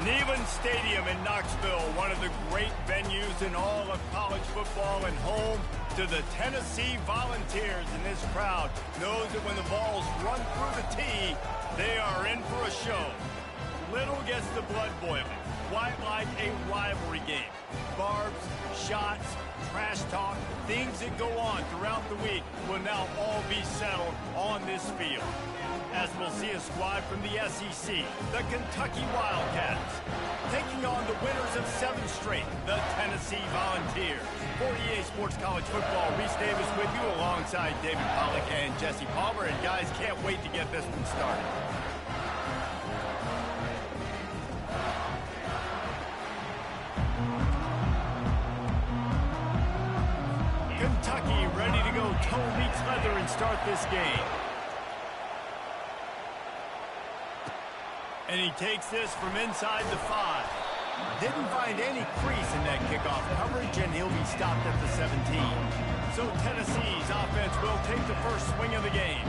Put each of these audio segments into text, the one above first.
Neyland Stadium in Knoxville, one of the great venues in all of college football, and home to the Tennessee Volunteers. And this crowd knows that when the Vols run through the tee, they are in for a show. Little gets the blood boiling. Quite like a rivalry game. Barbs, shots, trash talk, things that go on throughout the week will now all be settled on this field. As we'll see a squad from the SEC, the Kentucky Wildcats, taking on the winners of 7 straight, the Tennessee Volunteers. 48 Sports College Football, Reese Davis with you alongside David Pollack and Jesse Palmer. And guys, can't wait to get this one started. Kentucky ready to go toe meets leather and start this game. And he takes this from inside the 5. Didn't find any crease in that kickoff coverage, and he'll be stopped at the 17. So Tennessee's offense will take the first swing of the game.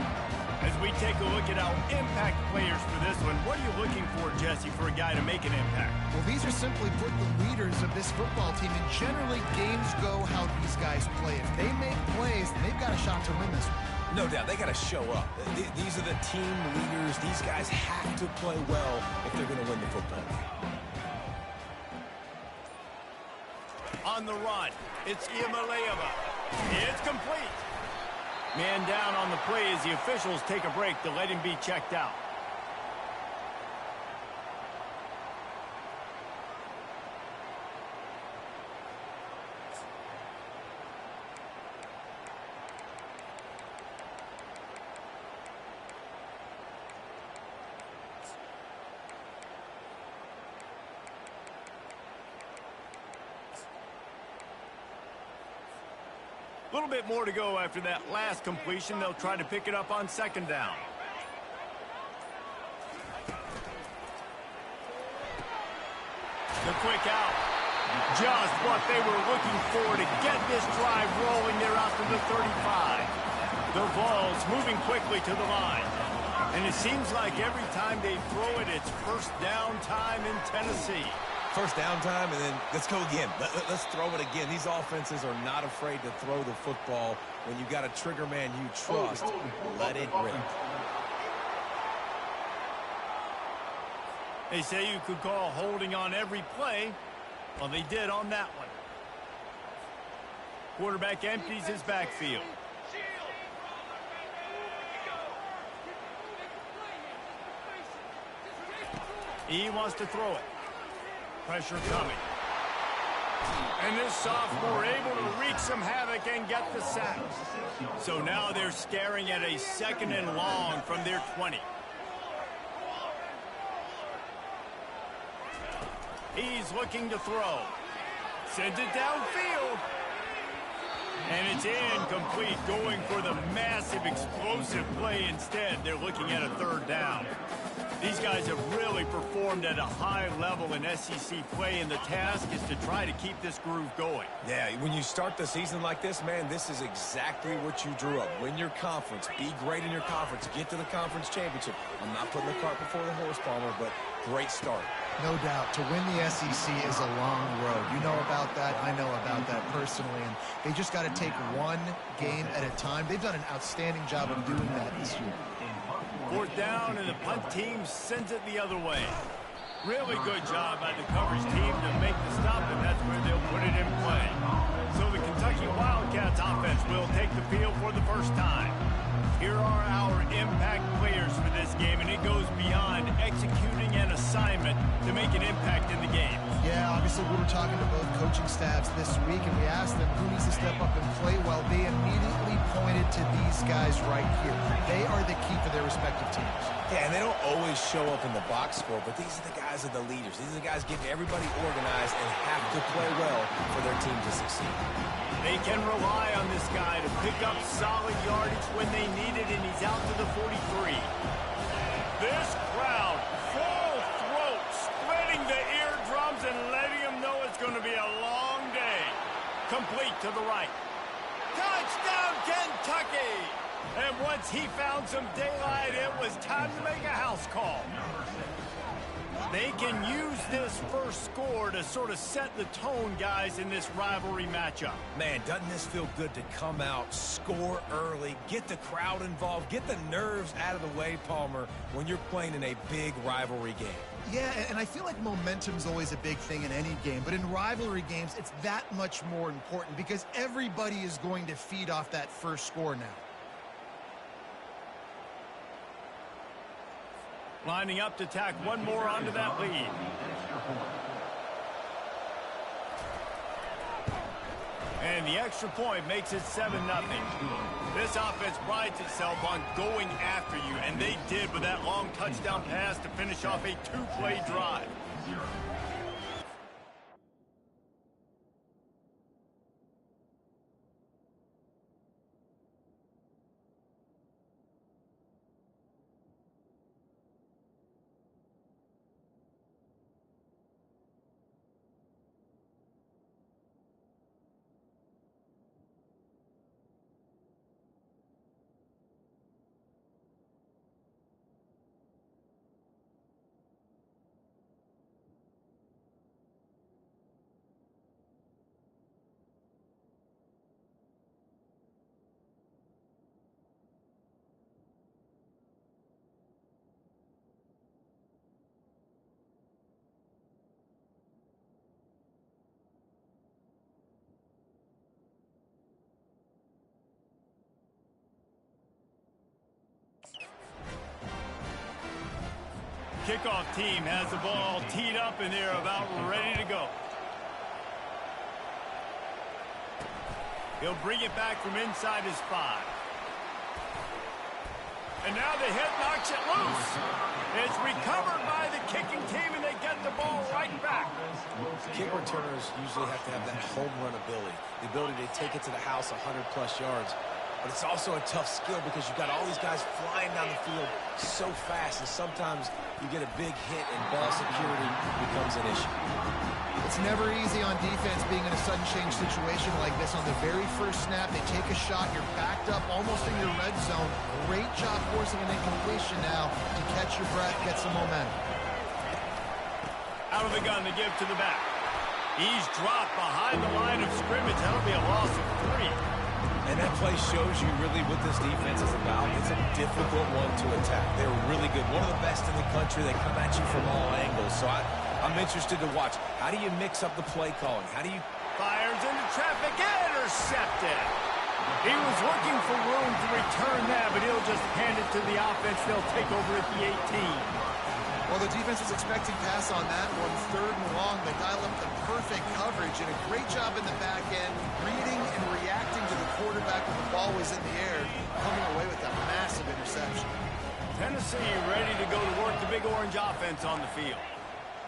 As we take a look at our impact players for this one, what are you looking for, Jesse, for a guy to make an impact? Well, these are simply put the leaders of this football team, and generally games go how these guys play. If they make plays, then they've got a shot to win this one. No doubt, they got to show up. These are the team leaders. These guys have to play well if they're going to win the football game. On the run, it's Iamaleava. It's complete. Man down on the play as the officials take a break to let him be checked out. A little bit more to go after that last completion. They'll try to pick it up on second down. The quick out. Just what they were looking for to get this drive rolling there out to the 35. The Vols moving quickly to the line. And it seems like every time they throw it, it's first down time in Tennessee. First down time, and then let's go again. Let's throw it again. These offenses are not afraid to throw the football. When you've got a trigger man you trust, let it rip. They say you could call holding on every play. Well, they did on that one. Quarterback empties his backfield. He wants to throw it. Pressure coming. And this sophomore able to wreak some havoc and get the sack. So now they're staring at a 2nd and long from their 20. He's looking to throw. Sends it downfield. And it's incomplete, going for the massive explosive play instead. They're looking at a 3rd down. These guys have really performed at a high level in SEC play, and the task is to try to keep this groove going. Yeah, when you start the season like this, man, this is exactly what you drew up. Win your conference. Be great in your conference. Get to the conference championship. I'm not putting the cart before the horse, Palmer, but great start. No doubt. To win the SEC is a long road. You know about that. I know about that personally. And they just got to take one game at a time. They've done an outstanding job of doing that this year. 4th down, and the punt team sends it the other way. Really good job by the coverage team to make the stop, and that's where they'll put it in play. So the Kentucky Wildcats offense will take the field for the first time. Here are our impact players for this game, and it goes beyond executing an assignment to make an impact in the game. Yeah, obviously we were talking to both coaching staffs this week, and we asked them who needs to step up and play well. They immediately pointed to these guys right here. They are the key for their respective teams. Yeah, and they don't always show up in the box score, but these are the guys that are the leaders. These are the guys getting everybody organized and have to play well for their team to succeed. They can rely on this guy to pick up solid yardage when they need it, and he's out to the 43. This crowd, full throat, splitting the eardrums and letting them know it's going to be a long day. Complete to the right. Touchdown, Kentucky! And once he found some daylight, it was time to make a house call. They can use this first score to sort of set the tone, guys, in this rivalry matchup. Man, doesn't this feel good to come out, score early, get the crowd involved, get the nerves out of the way, Palmer, when you're playing in a big rivalry game. Yeah, and I feel like momentum's always a big thing in any game, but in rivalry games, it's that much more important because everybody is going to feed off that first score now. Lining up to tack one more onto that lead. And the extra point makes it 7-0. This offense prides itself on going after you, and they did with that long touchdown pass to finish off a two-play drive. Kickoff team has the ball teed up and they're about ready to go. He'll bring it back from inside his 5. And now the hit knocks it loose. It's recovered by the kicking team and they get the ball right back. Kick returners usually have to have that home run ability, the ability to take it to the house 100-plus yards. But it's also a tough skill because you've got all these guys flying down the field so fast, and sometimes you get a big hit and ball security becomes an issue. It's never easy on defense being in a sudden change situation like this. On the very first snap, they take a shot. You're backed up almost in your red zone. Great job forcing an incompletion now to catch your breath, get some momentum. Out of the gun to give to the back. He's dropped behind the line of scrimmage. That'll be a loss of 3. And that play shows you really what this defense is about. It's a difficult one to attack. They're really good. One of the best in the country. They come at you from all angles. So I'm interested to watch. How do you mix up the play calling? How do you... Fires into traffic. Intercepted. He was looking for room to return that, but he'll just hand it to the offense. They'll take over at the 18. Well, the defense was expecting pass on that one. 3rd and long. They dial up the perfect coverage and a great job in the back end, reading and reacting to the quarterback when the ball was in the air, coming away with a massive interception. Tennessee ready to go to work the big orange offense on the field.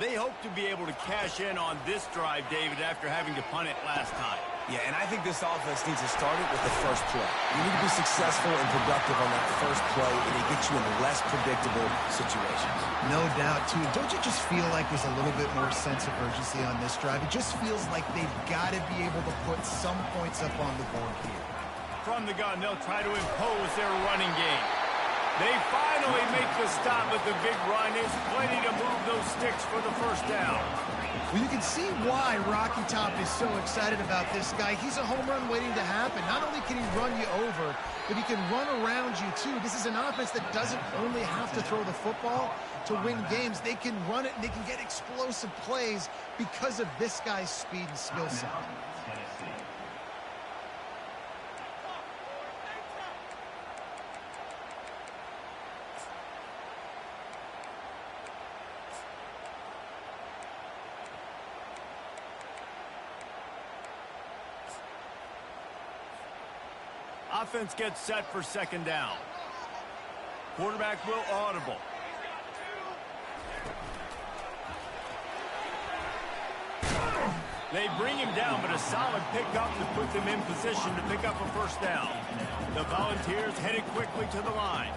They hope to be able to cash in on this drive, David, after having to punt it last time. Yeah, and I think this offense needs to start it with the first play. You need to be successful and productive on that first play, and it gets you in less predictable situations. No doubt, too. Don't you just feel like there's a little bit more sense of urgency on this drive? It just feels like they've got to be able to put some points up on the board here. From the gun, they'll try to impose their running game. They finally make the stop, but the big run is plenty to move those sticks for the first down. Well, you can see why Rocky Top is so excited about this guy. He's a home run waiting to happen. Not only can he run you over, but he can run around you, too. This is an offense that doesn't only have to throw the football to win games. They can run it, and they can get explosive plays because of this guy's speed and skill set. Offense gets set for 2nd down. Quarterback will audible. They bring him down, but a solid pickup to put them in position to pick up a 1st down. The Volunteers headed quickly to the line.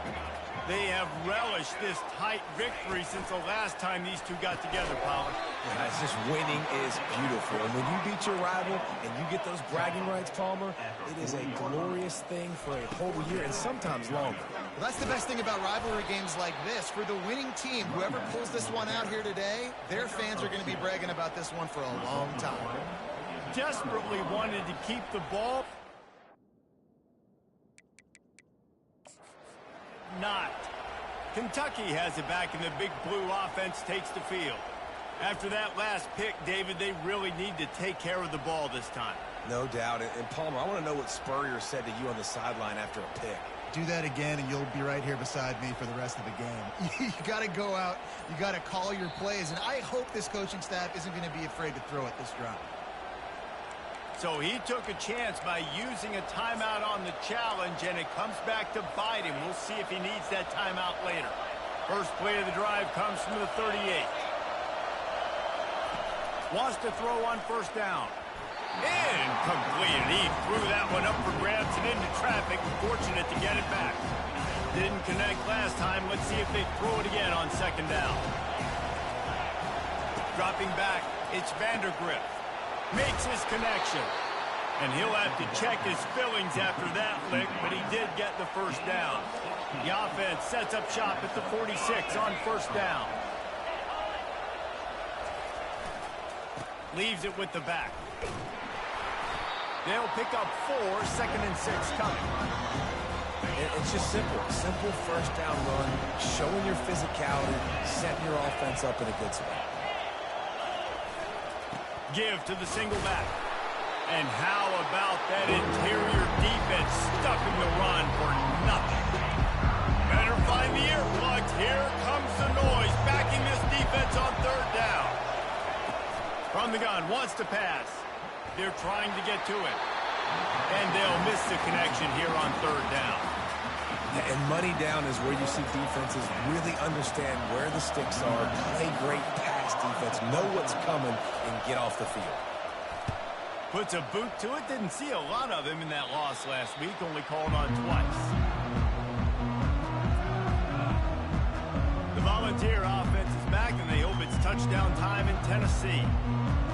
They have relished this tight victory since the last time these two got together, Pollard. Yeah, it's just winning is beautiful. And when you beat your rival and you get those bragging rights, Palmer, it is a glorious thing for a whole year and sometimes longer. Well, that's the best thing about rivalry games like this. For the winning team, whoever pulls this one out here today, their fans are going to be bragging about this one for a long time. Desperately wanted to keep the ball. Not. Kentucky has it back, and the big blue offense takes the field. After that last pick, David, they really need to take care of the ball this time. No doubt. And Palmer, I want to know what Spurrier said to you on the sideline after a pick. Do that again, and you'll be right here beside me for the rest of the game. You got to go out. You got to call your plays, and I hope this coaching staff isn't going to be afraid to throw it this drive. So he took a chance by using a timeout on the challenge, and it comes back to bite him. We'll see if he needs that timeout later. First play of the drive comes from the 38. Wants to throw on first down. Incomplete. He threw that one up for grabs and into traffic. Fortunate to get it back. Didn't connect last time. Let's see if they throw it again on second down. Dropping back, it's Vandergrift. Makes his connection. And he'll have to check his fillings after that lick, but he did get the first down. The offense sets up shop at the 46 on first down. Leaves it with the back. They'll pick up 4, 2nd and 6 coming. It's just simple. Simple first down run, showing your physicality, setting your offense up in a good spot. Give to the single back. And how about that interior defense stuffing the run for nothing? Better find the earplugs. Here comes the noise, backing this defense on third down. From the gun, wants to pass. They're trying to get to it. And they'll miss the connection here on third down. And money down is where you see defenses really understand where the sticks are, play great pass defense, know what's coming, and get off the field. Puts a boot to it. Didn't see a lot of him in that loss last week. Only called on twice. The Volunteer offense is back, and they hope it's touchdown time in Tennessee.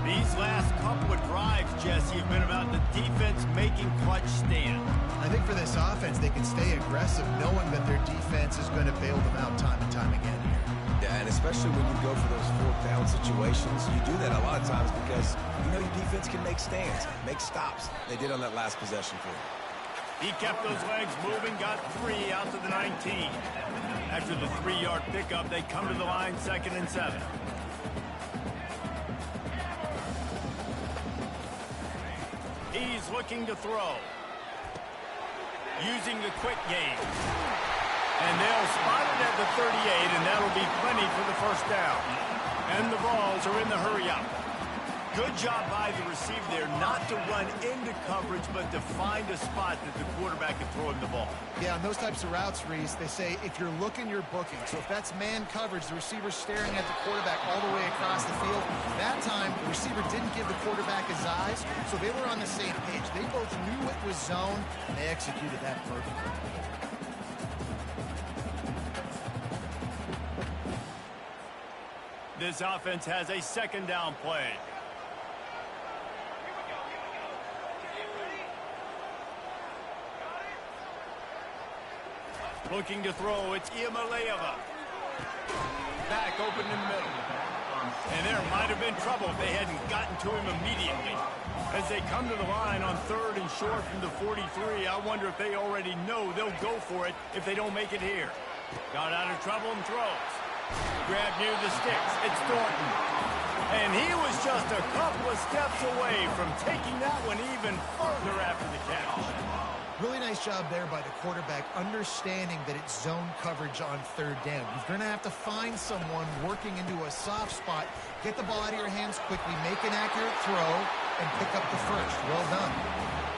These last couple of drives, Jesse, have been about the defense making clutch stand. I think for this offense, they can stay aggressive knowing that their defense is going to bail them out time and time again here. Yeah, and especially when you go for those fourth down situations, you do that a lot of times because you know your defense can make stands, make stops. They did on that last possession for you. He kept those legs moving, got 3 out to the 19. After the 3-yard pickup, they come to the line 2nd and 7. He's looking to throw. Using the quick game. And they'll spot it at the 38, and that'll be plenty for the first down. And the Vols are in the hurry-up. Good job by the receiver there not to run into coverage, but to find a spot that the quarterback can throw him the ball. Yeah, on those types of routes, Reese, they say if you're looking, you're booking. So if that's man coverage, the receiver's staring at the quarterback all the way across the field. That time, the receiver didn't give the quarterback his eyes, so they were on the same page. They both knew it was zone, and they executed that perfectly. This offense has a second down play. Looking to throw, it's Iamaleava. Back open in the middle. And there might have been trouble if they hadn't gotten to him immediately. As they come to the line on 3rd and short from the 43, I wonder if they already know they'll go for it if they don't make it here. Got out of trouble and throws. Grab near the sticks. It's Thornton. And he was just a couple of steps away from taking that one even further after the catch. Really nice job there by the quarterback, understanding that it's zone coverage on 3rd down. You're going to have to find someone working into a soft spot, get the ball out of your hands quickly, make an accurate throw, and pick up the first. Well done.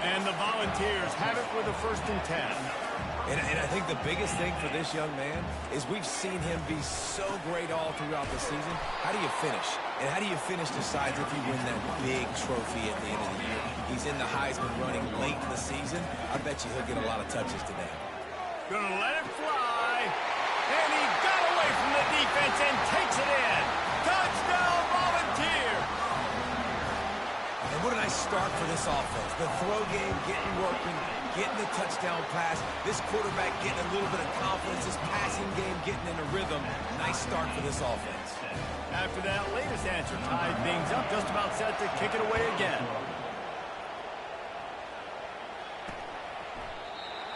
And the Volunteers have it with a 1st and 10. And I think the biggest thing for this young man is we've seen him be so great all throughout the season. How do you finish? And how do you finish decides if you win that big trophy at the end of the year. He's in the Heisman running late in the season. I bet you he'll get a lot of touches today. Gonna let it fly. defense and takes it in. Touchdown, Volunteer! And what a nice start for this offense. The throw game getting working, getting the touchdown pass. This quarterback getting a little bit of confidence. This passing game getting in a rhythm. Nice start for this offense. After that latest answer tied things up, just about set to kick it away again.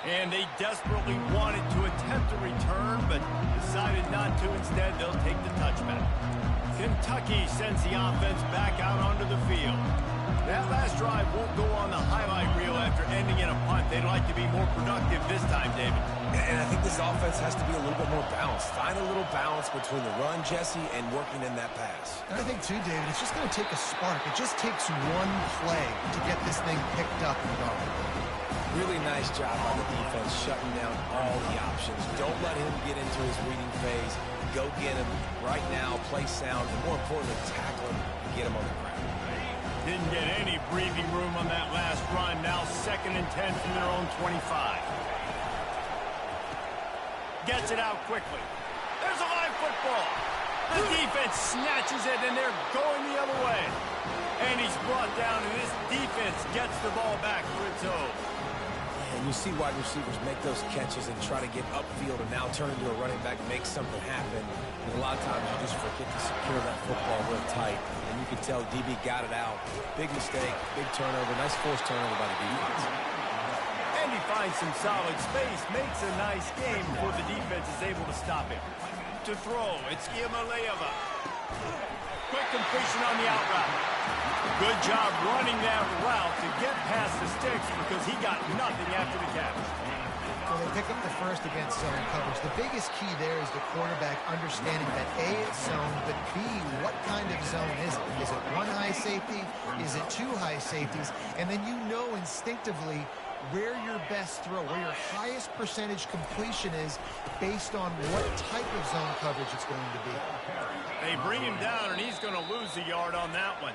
And they desperately wanted to attempt a return, but decided not to. Instead, they'll take the touchback. Kentucky sends the offense back out onto the field. That last drive won't go on the highlight reel after ending in a punt. They'd like to be more productive this time, David. And I think this offense has to be a little bit more balanced. Find a little balance between the run, Jesse, and working in that pass. And I think, too, David, it's just going to take a spark. It just takes one play to get this thing picked up and going. Really nice job by the defense, shutting down all the options. Don't let him get into his reading phase. Go get him right now, play sound, and more importantly, tackle him and get him on the ground. Didn't get any breathing room on that last run. Now 2nd and 10 from their own 25. Gets it out quickly. There's a live football. The defense snatches it, and they're going the other way. And he's brought down, and this defense gets the ball back for its own. And you see wide receivers make those catches and try to get upfield and now turn into a running back and make something happen. And a lot of times you just forget to secure that football real tight. And you can tell DB got it out. Big mistake, big turnover, nice forced turnover by the defense. And he finds some solid space, makes a nice game before the defense is able to stop him. To throw, it's Iamaleava. Quick completion on the out route. Good job running that route to get past the sticks because he got nothing after the catch. So they pick up the first against zone coverage. The biggest key there is the quarterback understanding that A, it's zone, but B, what kind of zone is it? Is it one high safety? Is it two high safeties? And then you know instinctively where your best throw, where your highest percentage completion is based on what type of zone coverage it's going to be. They bring him down, and he's going to lose a yard on that one.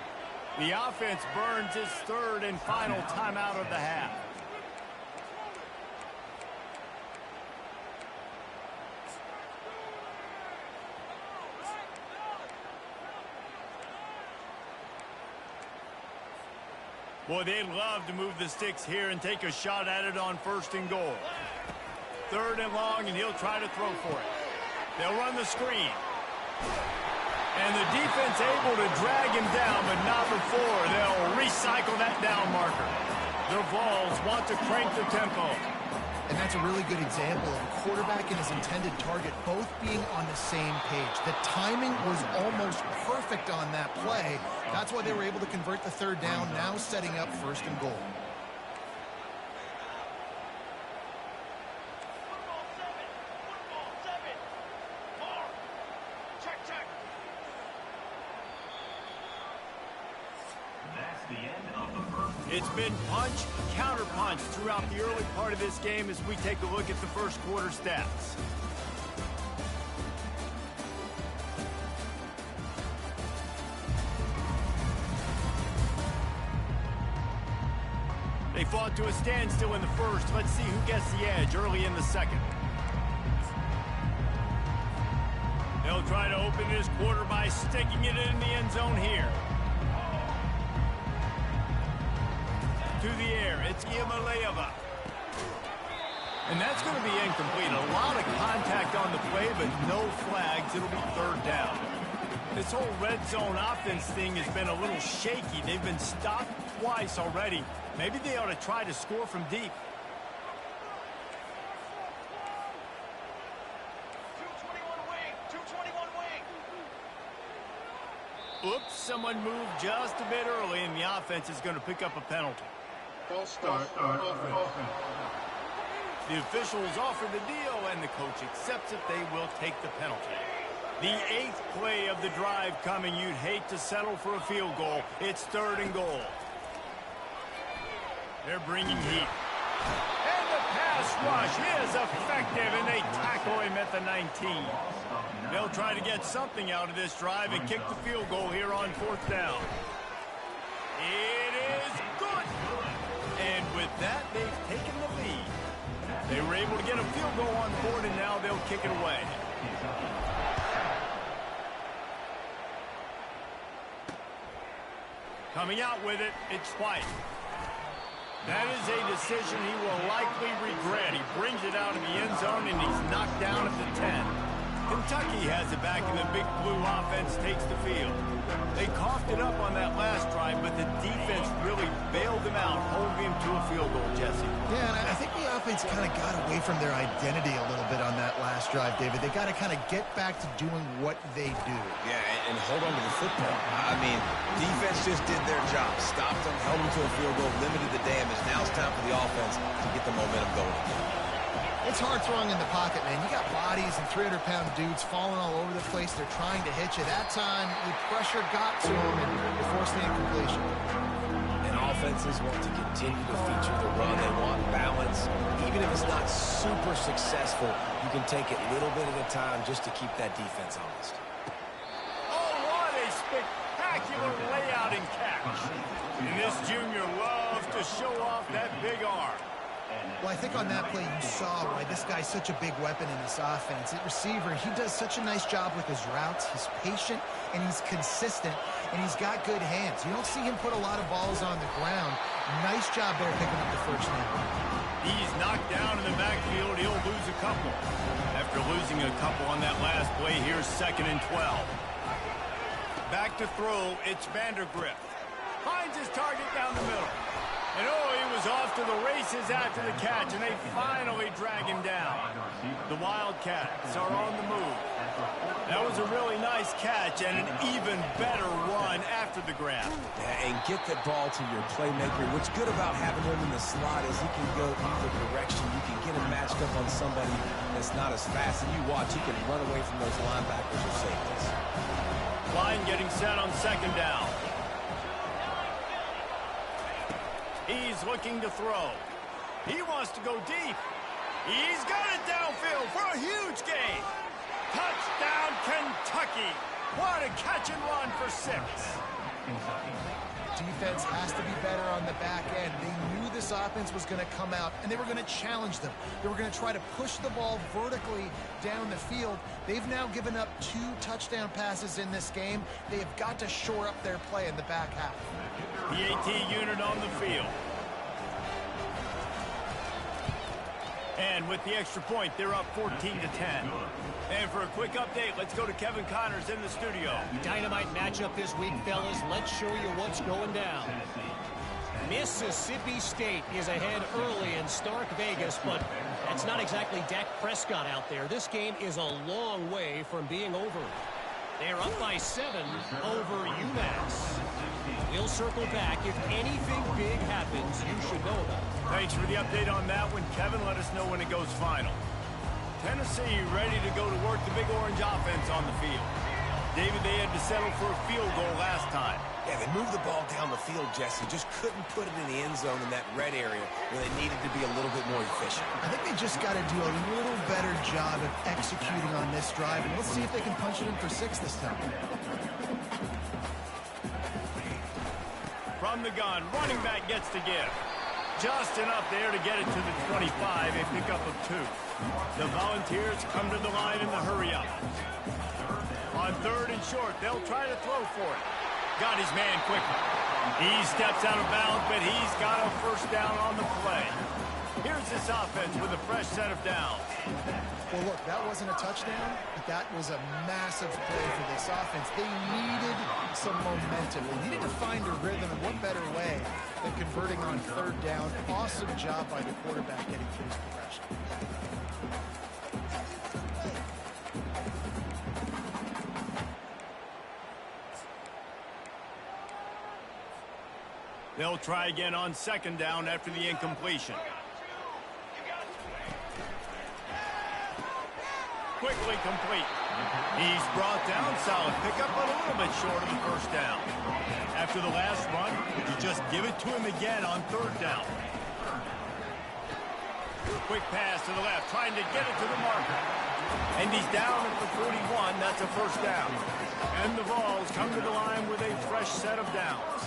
The offense burns its 3rd and final timeout of the half. Boy, they'd love to move the sticks here and take a shot at it on 1st and goal. 3rd and long, and he'll try to throw for it. They'll run the screen. And the defense able to drag him down, but not before they'll recycle that down marker. The Vols want to crank the tempo. And that's a really good example of a quarterback and his intended target both being on the same page. The timing was almost perfect on that play. That's why they were able to convert the 3rd down, now setting up 1st and goal. It's been punch, counter-punch throughout the early part of this game as we take a look at the first quarter stats. They fought to a standstill in the first. Let's see who gets the edge early in the second. They'll try to open this quarter by sticking it in the end zone here. To the air, it's Iamaleava. And that's going to be incomplete. A lot of contact on the play, but no flags. It'll be 3rd down. This whole red zone offense thing has been a little shaky. They've been stopped twice already. Maybe they ought to try to score from deep. 221 wing, 221 wing. Oops, someone moved just a bit early, and the offense is going to pick up a penalty. False start, offense. The officials offer the deal, and the coach accepts it. They will take the penalty. The 8th play of the drive coming. You'd hate to settle for a field goal. It's 3rd and goal. They're bringing heat. And the pass rush is effective, and they tackle him at the 19. They'll try to get something out of this drive and kick the field goal here on 4th down. It is good. And with that, they've taken the lead. They were able to get a field goal on the board, and now they'll kick it away. Coming out with it, it's White. That is a decision he will likely regret. He brings it out of the end zone, and he's knocked down at the 10. Kentucky has it back, and the Big Blue offense takes the field. They coughed it up on that last drive, but the defense really bailed them out, holding him to a field goal, Jesse. Yeah, and I think the offense kind of got away from their identity a little bit on that last drive, David. They got to kind of get back to doing what they do. Yeah, and hold on to the football. I mean, defense just did their job. Stopped them, held them to a field goal, limited the damage. Now it's time for the offense to get the momentum going again. It's hard throwing in the pocket, man. You got bodies and 300-pound dudes falling all over the place. They're trying to hit you. That time, the pressure got to them, and they forced the incompletion. And offenses want to continue to feature the run. They want balance. Even if it's not super successful, you can take it little bit at a time just to keep that defense honest. Oh, what a spectacular layout and catch. And this junior loves to show off that big arm. Well, I think on that play you saw why this guy's such a big weapon in this offense. At receiver, he does such a nice job with his routes. He's patient, and he's consistent, and he's got good hands. You don't see him put a lot of balls on the ground. Nice job there picking up the first down. He's knocked down in the backfield. He'll lose a couple. After losing a couple on that last play, here's 2nd and 12. Back to throw, it's Vandergrift. Finds his target down the middle. And oh, he was off to the races after the catch, and they finally drag him down. The Wildcats are on the move. That was a really nice catch and an even better run after the grab. Yeah, and get the ball to your playmaker. What's good about having him in the slot is he can go either direction. You can get him matched up on somebody that's not as fast, and you watch, he can run away from those linebackers or safeties. Line getting set on 2nd down. He's looking to throw. He wants to go deep. He's got it downfield for a huge gain. Touchdown, Kentucky. What a catch and run for 6. Defense has to be better on the back end. They knew this offense was going to come out, and they were going to challenge them. They were going to try to push the ball vertically down the field. They've now given up 2 touchdown passes in this game. They have got to shore up their play in the back half. PAT unit on the field. And with the extra point, they're up 14-10. And for a quick update, let's go to Kevin Connors in the studio. Dynamite matchup this week, fellas. Let's show you what's going down. Mississippi State is ahead early in Stark Vegas, but that's not exactly Dak Prescott out there. This game is a long way from being over. They're up by 7 over UMass. We'll circle back. If anything big happens, you should know about it. Thanks for the update on that one, Kevin. Let us know when it goes final. Tennessee ready to go to work the Big Orange offense on the field. David, they had to settle for a field goal last time. Yeah, they moved the ball down the field, Jesse. Just couldn't put it in the end zone in that red area where they needed to be a little bit more efficient. I think they just got to do a little better job of executing on this drive, and let's see if they can punch it in for 6 this time. From the gun, running back gets to give. Just enough there to get it to the 25, a pickup of 2. The Volunteers come to the line in the hurry-up. On 3rd and short, they'll try to throw for it. Got his man quickly. He steps out of bounds, but he's got a first down on the play. Here's this offense with a fresh set of downs. Well, look, that wasn't a touchdown, but that was a massive play for this offense. They needed some momentum. They needed to find a rhythm, and what better way than converting on 3rd down. Awesome job by the quarterback getting through his progression. They'll try again on 2nd down after the incompletion. Quickly complete. He's brought down, solid pickup, but a little bit short of the first down. After the last run, you just give it to him again on 3rd down. Quick pass to the left, trying to get it to the marker. And he's down at the 41. That's a first down. And the Vols come to the line with a fresh set of downs.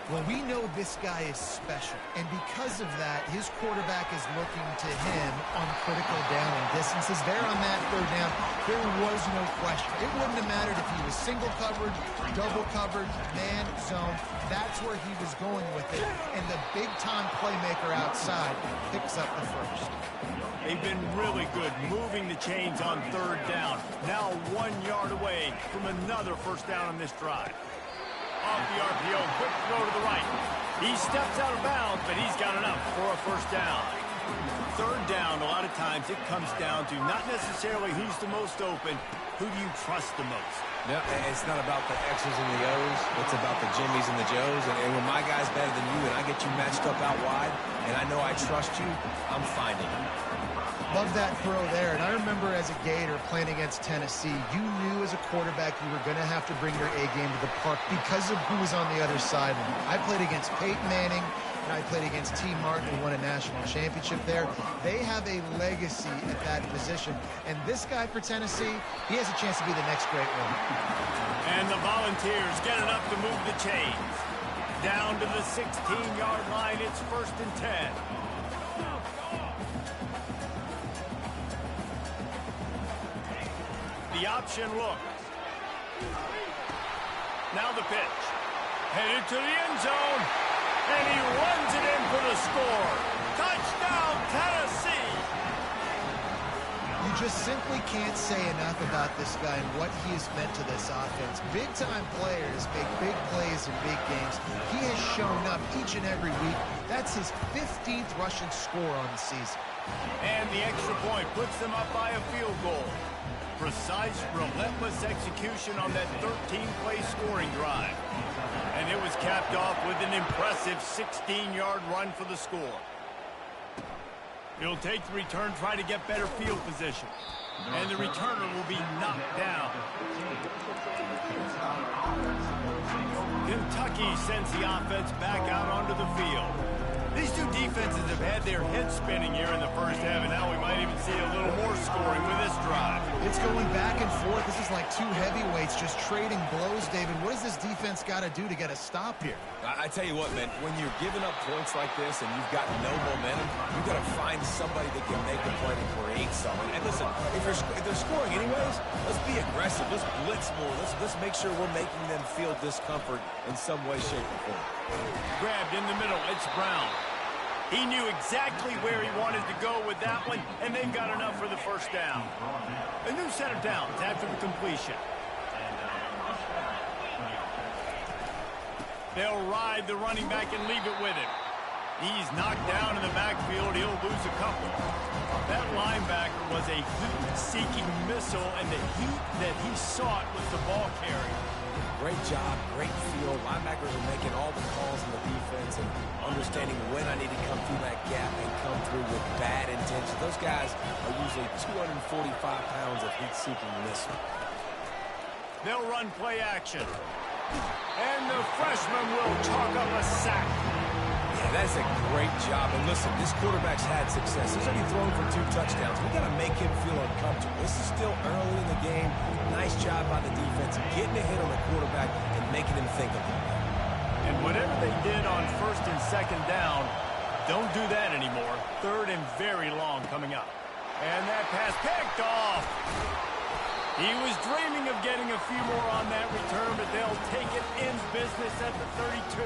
Well, we know this guy is special, and because of that, his quarterback is looking to him on critical down and distances. There on that third down, there was no question. It wouldn't have mattered if he was single covered, double covered, man, zone. That's where he was going with it, and the big-time playmaker outside picks up the first. They've been really good moving the chains on third down. Now 1 yard away from another first down on this drive. Off the RPO, quick throw to the right. He steps out of bounds, but he's got enough for a first down. Third down, a lot of times it comes down to not necessarily who's the most open, who do you trust the most? No, it's not about the X's and the O's. It's about the Jimmies and the Joes. And when my guy's better than you and I get you matched up out wide and I know I trust you, I'm finding it. Love that throw there. And I remember as a Gator playing against Tennessee, you knew as a quarterback you were going to have to bring your A game to the park because of who was on the other side. I played against Peyton Manning, and I played against T. Martin, who won a national championship there. They have a legacy at that position. And this guy for Tennessee, he has a chance to be the next great one. And the Volunteers get enough to move the chains. Down to the 16-yard line, it's 1st and 10. The option look. Now the pitch. Headed to the end zone. And he runs it in for the score. Touchdown, Tennessee. You just simply can't say enough about this guy and what he has meant to this offense. Big-time players make big plays in big games. He has shown up each and every week. That's his 15th rushing score on the season. And the extra point puts them up by a field goal. Precise, relentless execution on that 13-play scoring drive. And it was capped off with an impressive 16-yard run for the score. He'll take the return, try to get better field position. And the returner will be knocked down. Kentucky sends the offense back out onto the field. These two defenses have had their heads spinning here in the first half, and now we might even see a little more scoring with this drive. It's going back and forth. This is like two heavyweights just trading blows, David. What does this defense got to do to get a stop here? I tell you what, man, when you're giving up points like this and you've got no momentum, you've got to find somebody that can make a play and create something. And listen, if they're scoring anyways, let's be aggressive. Let's blitz more. Let's make sure we're making them feel discomfort in some way, shape, or form. Grabbed in the middle. It's Brown. He knew exactly where he wanted to go with that one, and they've got enough for the first down. A new set of downs after the completion. They'll ride the running back and leave it with him. He's knocked down in the backfield. He'll lose a couple. That linebacker was a heat-seeking missile, and the heat that he sought was the ball carrier. Great job, great feel. Linebackers are making all the calls in the defense and understanding when I need to come through that gap and come through with bad intention. Those guys are usually 245 pounds of heat-seeking missile. They'll run play action. And the freshman will chalk up a sack. Yeah, that's a great job. And listen, this quarterback's had success. He's already thrown for 2 touchdowns. We got to make him feel uncomfortable. This is still early in the game. Nice job by the defense, getting a hit on the quarterback and making him think about it. And whatever they did on 1st and 2nd down, don't do that anymore. 3rd and very long coming up. And that pass picked off. He was dreaming of getting a few more on that return, but they'll take it in business at the 32.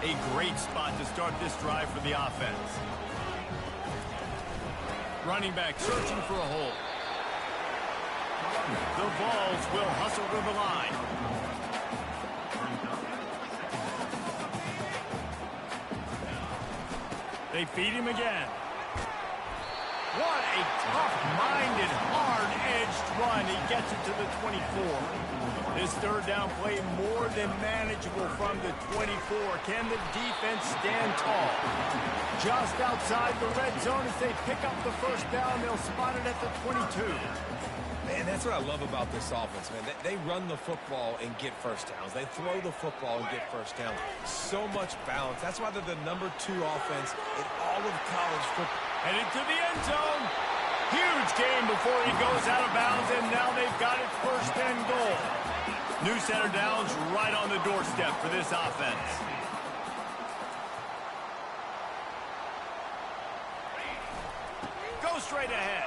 A great spot to start this drive for the offense. Running back searching for a hole. The Vols will hustle to the line. They feed him again. What a tough-minded, hard-edged run. He gets it to the 24. This 3rd down play more than manageable from the 24. Can the defense stand tall? Just outside the red zone as they pick up the first down. They'll spot it at the 22. Man, that's what I love about this offense, man. They run the football and get first downs. They throw the football and get first downs. So much balance. That's why they're the #2 offense in all of college football. Headed to the end zone. Huge game before he goes out of bounds, and now they've got it 1st and goal. New center downs right on the doorstep for this offense. Go straight ahead.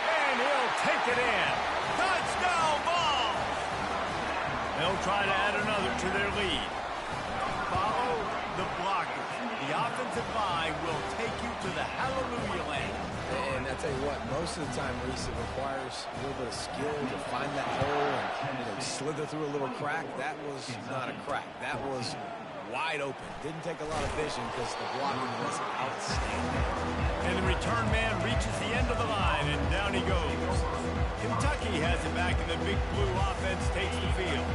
And he'll take it in. Touchdown Vols! They'll try to add another to their lead. Follow the blockers. The offensive line will take you to the hallelujah land. And I tell you what, most of the time, Reese, it requires a little bit of skill to find that hole and slither through a little crack. That was not a crack. That was wide open. Didn't take a lot of vision because the blocking was outstanding. And the return man reaches the end of the line, and down he goes. Kentucky has it back, and the big blue offense takes the field.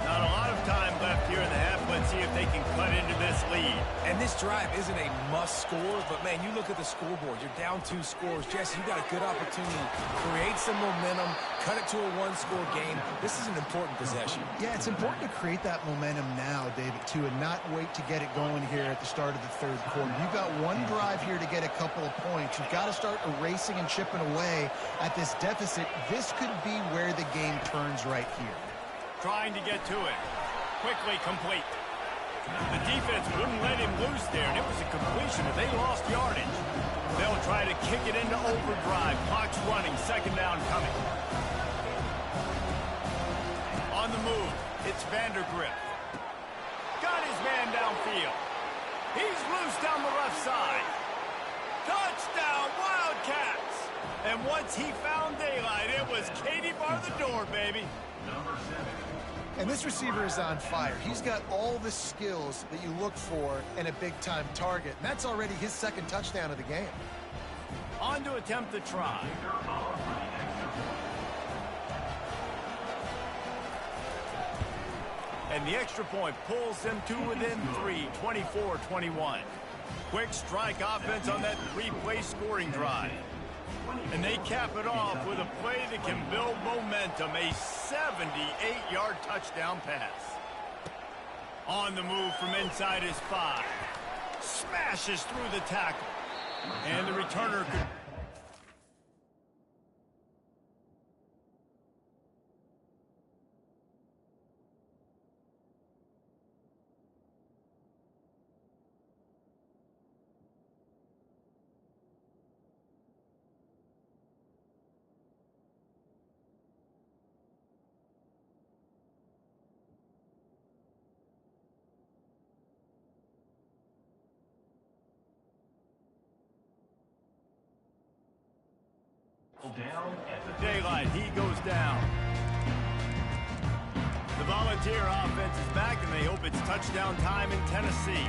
Not a lot of time left here in the half. Let's see if they can cut into this lead. And this drive isn't a must score, but, man, you look at the scoreboard. You're down 2 scores. Jesse, you got a good opportunity to create some momentum, cut it to a 1-score game. This is an important possession. Yeah, it's important to create that momentum now, David, too, and not wait to get it going here at the start of the third quarter. You've got one drive here to get a couple of points. You've got to start erasing and chipping away at this deficit. This could be where the game turns right here. Trying to get to it. Quickly complete. The defense wouldn't let him loose there, and it was a completion, but they lost yardage. They'll try to kick it into overdrive. Clock's running. Second down coming. On the move, it's Vandergrift. Got his man downfield. He's loose down the left side. Touchdown, Wildcats! And once he found daylight, it was Katie bar the door, baby. And this receiver is on fire. He's got all the skills that you look for in a big-time target. And that's already his second touchdown of the game. On to attempt the try. And the extra point pulls them to within 3, 24-21. Quick strike offense on that 3-play scoring drive. And they cap it off with a play that can build momentum, a 78-yard touchdown pass. On the move from inside his 5. Smashes through the tackle. And the returner could... Down at the daylight, he goes down. The Volunteer offense is back, and they hope it's touchdown time in Tennessee.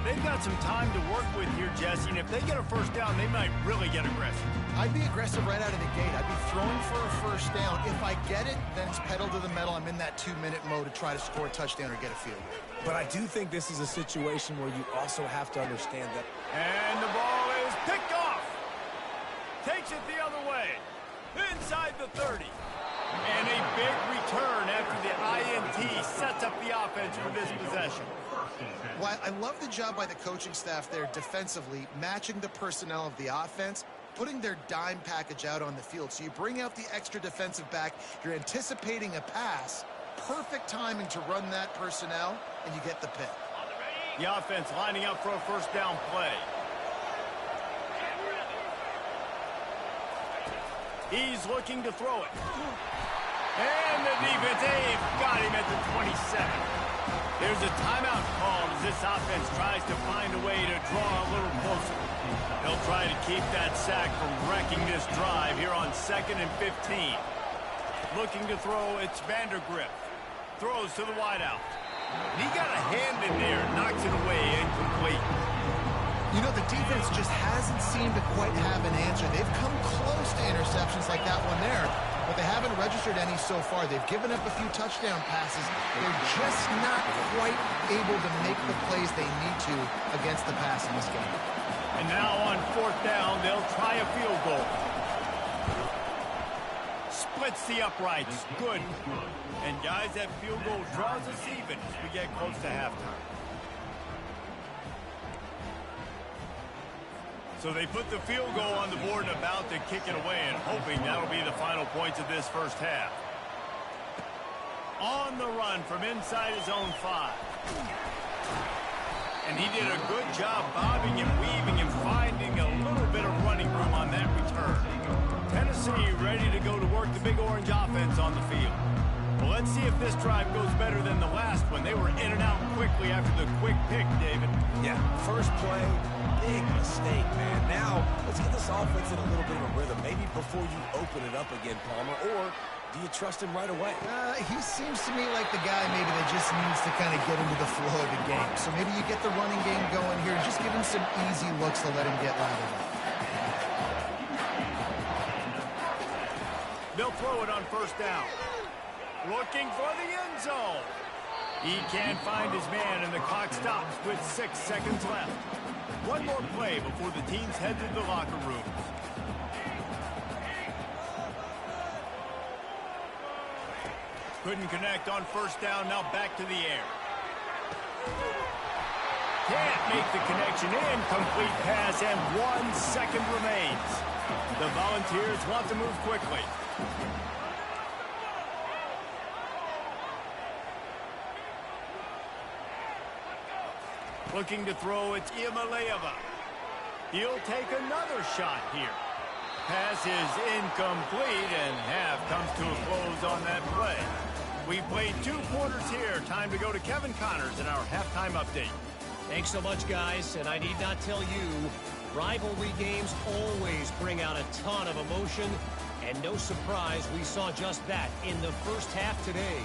They've got some time to work with here, Jesse, and if they get a first down, they might really get aggressive. I'd be aggressive right out of the gate. I'd be throwing for a first down. If I get it, then it's pedal to the metal. I'm in that 2-minute mode to try to score a touchdown or get a field goal. But I do think this is a situation where you also have to understand that. And the ball is picked off. Takes it the other way. Inside the 30. And a big return after the INT sets up the offense for this possession. Well, I love the job by the coaching staff there defensively, matching the personnel of the offense, putting their dime package out on the field. So you bring out the extra defensive back, you're anticipating a pass, perfect timing to run that personnel, and you get the pick. The offense lining up for a first down play. He's looking to throw it. And the defense, they've got him at the 27. There's a timeout called as this offense tries to find a way to draw a little closer. They'll try to keep that sack from wrecking this drive here on 2nd and 15. Looking to throw, it's Vandergrift. Throws to the wideout. He got a hand in there, knocks it away, incomplete. You know, the defense just hasn't seemed to quite have an answer. They've come close to interceptions like that one there, but they haven't registered any so far. They've given up a few touchdown passes. They're just not quite able to make the plays they need to against the pass in this game. And now on 4th down, they'll try a field goal. Splits the uprights. Good. And, guys, that field goal draws us even as we get close to halftime. So they put the field goal on the board and about to kick it away and hoping that'll be the final points of this first half. On the run from inside his own 5. And he did a good job bobbing and weaving and finding a little bit of running room on that return. Tennessee ready to go to work the Big Orange offense on the field. Well, let's see if this drive goes better than the last one. They were in and out quickly after the quick pick, David. Yeah, first play, big mistake, man. Now, let's get this offense in a little bit of a rhythm. Maybe before you open it up again, Palmer, or do you trust him right away? He seems to me like the guy maybe that just needs to kind of get into the flow of the game. So maybe you get the running game going here. Just give him some easy looks to let him get lathered up. They'll throw it on first down. Looking for the end zone. He can't find his man, and the clock stops with 6 seconds left. One more play before the teams head to the locker rooms. Couldn't connect on first down, now back to the air. Can't make the connection. Incomplete pass, and 1 second remains. The Volunteers want to move quickly. Looking to throw, it's Iamaleava. He'll take another shot here. Pass is incomplete, and half comes to a close on that play. We played 2 quarters here. Time to go to Kevin Connors in our halftime update. Thanks so much, guys, and I need not tell you, rivalry games always bring out a ton of emotion, and no surprise we saw just that in the first half today.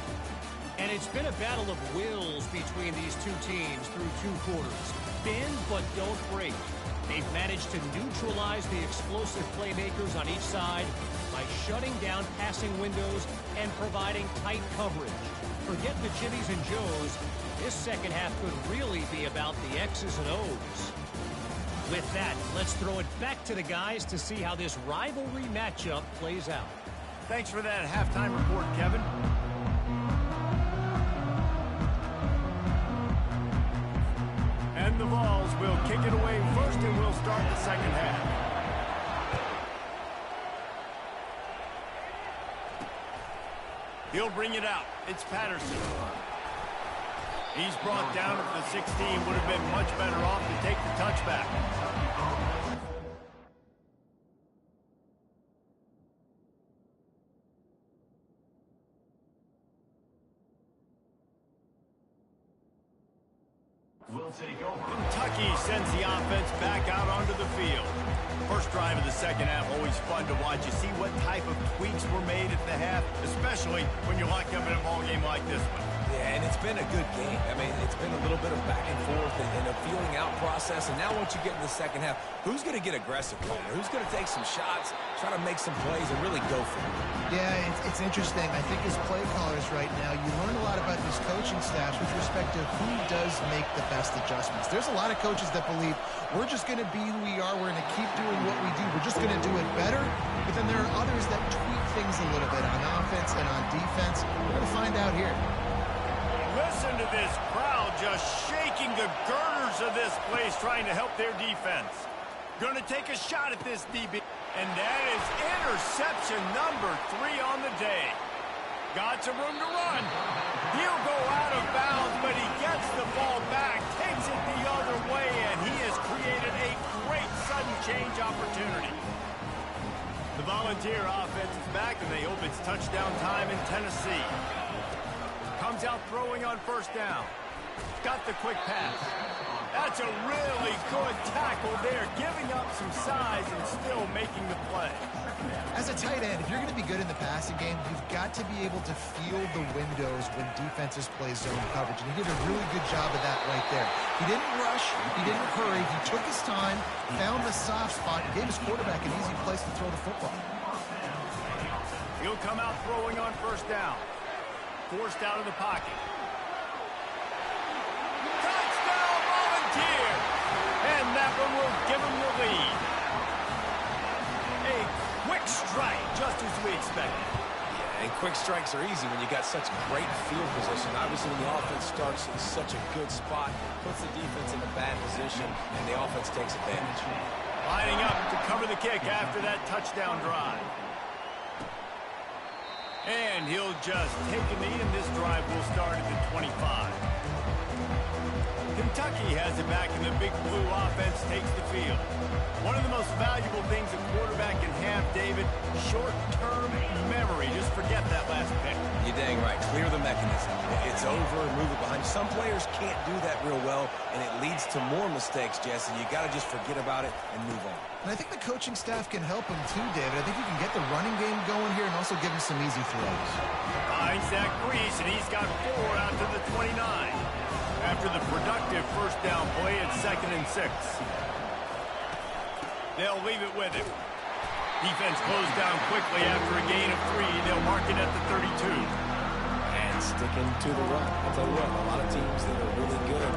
And it's been a battle of wills between these two teams through 2 quarters. Bend but don't break. They've managed to neutralize the explosive playmakers on each side by shutting down passing windows and providing tight coverage. Forget the Jimmies and Joes. This second half could really be about the X's and O's. With that, let's throw it back to the guys to see how this rivalry matchup plays out. Thanks for that halftime report, Kevin. And the Vols will kick it away first, and we'll start the second half. He'll bring it out. It's Patterson. He's brought down at the 16. Would have been much better off to take the touchback. Kentucky sends the offense back out onto the field. First drive of the second half, always fun to watch. You see what type of tweaks were made at the half, especially when you're locked up in a ball game like this one. Yeah, and it's been a good game. I mean, it's been a little bit of back and forth and a feeling out process. And now once you get in the second half, who's going to get aggressive, Palmer? Who's going to take some shots, try to make some plays, and really go for it? Yeah, it's interesting. I think as play callers right now, you learn a lot about these coaching staffs with respect to who does make the best adjustments. There's a lot of coaches that believe we're just going to be who we are. We're going to keep doing what we do. We're just going to do it better. But then there are others that tweak things a little bit on offense and on defense. We're going to find out here. Listen to this crowd just shaking the girders of this place trying to help their defense. Going to take a shot at this DB. And that is interception number 3 on the day. Got some room to run. He'll go out of bounds, but he gets the ball back, takes it the other way, and he has created a great sudden change opportunity. The Volunteer offense is back, and they hope it's touchdown time in Tennessee. Comes out throwing on first down. Got the quick pass. That's a really good tackle there, giving up some size and still making the play. As a tight end, if you're going to be good in the passing game, you've got to be able to feel the windows when defenses play zone coverage. And he did a really good job of that right there. He didn't rush. He didn't hurry. He took his time, found the soft spot, and gave his quarterback an easy place to throw the football. He'll come out throwing on first down. Forced out of the pocket. Touchdown, Volunteer! And that one will give him the lead. A quick strike, just as we expected. Yeah, and quick strikes are easy when you got such great field position. Obviously, when the offense starts in such a good spot, puts the defense in a bad position, and the offense takes advantage. Lining up to cover the kick after that touchdown drive. And he'll just take a knee, and this drive will start at the 25. Kentucky has it back, and the Big Blue offense takes the field. One of the most valuable things a quarterback can have, David, short-term memory. Just forget that last pick. You're dang right. Clear the mechanism. It's over and move it behind. Some players can't do that real well, and it leads to more mistakes, Jesse. You got to just forget about it and move on. And I think the coaching staff can help him too, David. I think you can get the running game going here and also give him some easy throws. Finds that crease, and he's got 4 out to the 29. After the productive first down play, it's 2nd and 6. They'll leave it with him. Defense closed down quickly after a gain of 3. They'll mark it at the 32. And sticking to the run. I'll tell you what, a lot of teams that are really good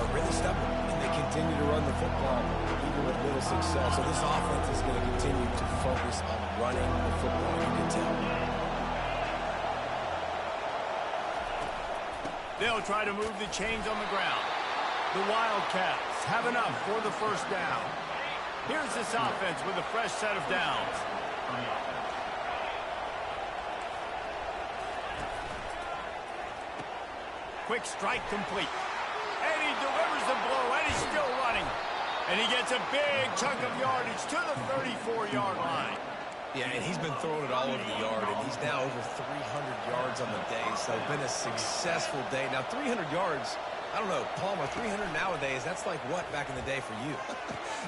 are really stubborn, and they continue to run the football even with little success. So this offense is going to continue to focus on running the football, you can tell. They'll try to move the chains on the ground. The Wildcats have enough for the first down. Here's this offense with a fresh set of downs. Quick strike complete. And he delivers the blow, and he's still running. And he gets a big chunk of yardage to the 34-yard line. Yeah, and he's been throwing it all over the yard, and he's now over 300 yards on the day, so it's been a successful day. Now, 300 yards, I don't know, Palmer, 300 nowadays, that's like what back in the day for you?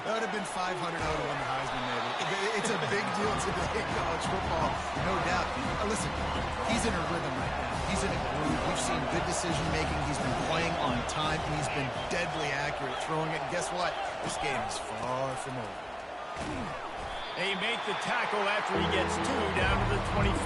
That would have been 500. I would have won the Heisman, maybe. It's a big deal today in college football, no doubt. Listen, he's in a rhythm right now. He's in a groove. We've seen good decision-making. He's been playing on time, and he's been deadly accurate throwing it. And guess what? This game is far from over. They make the tackle after he gets 2 down to the 25.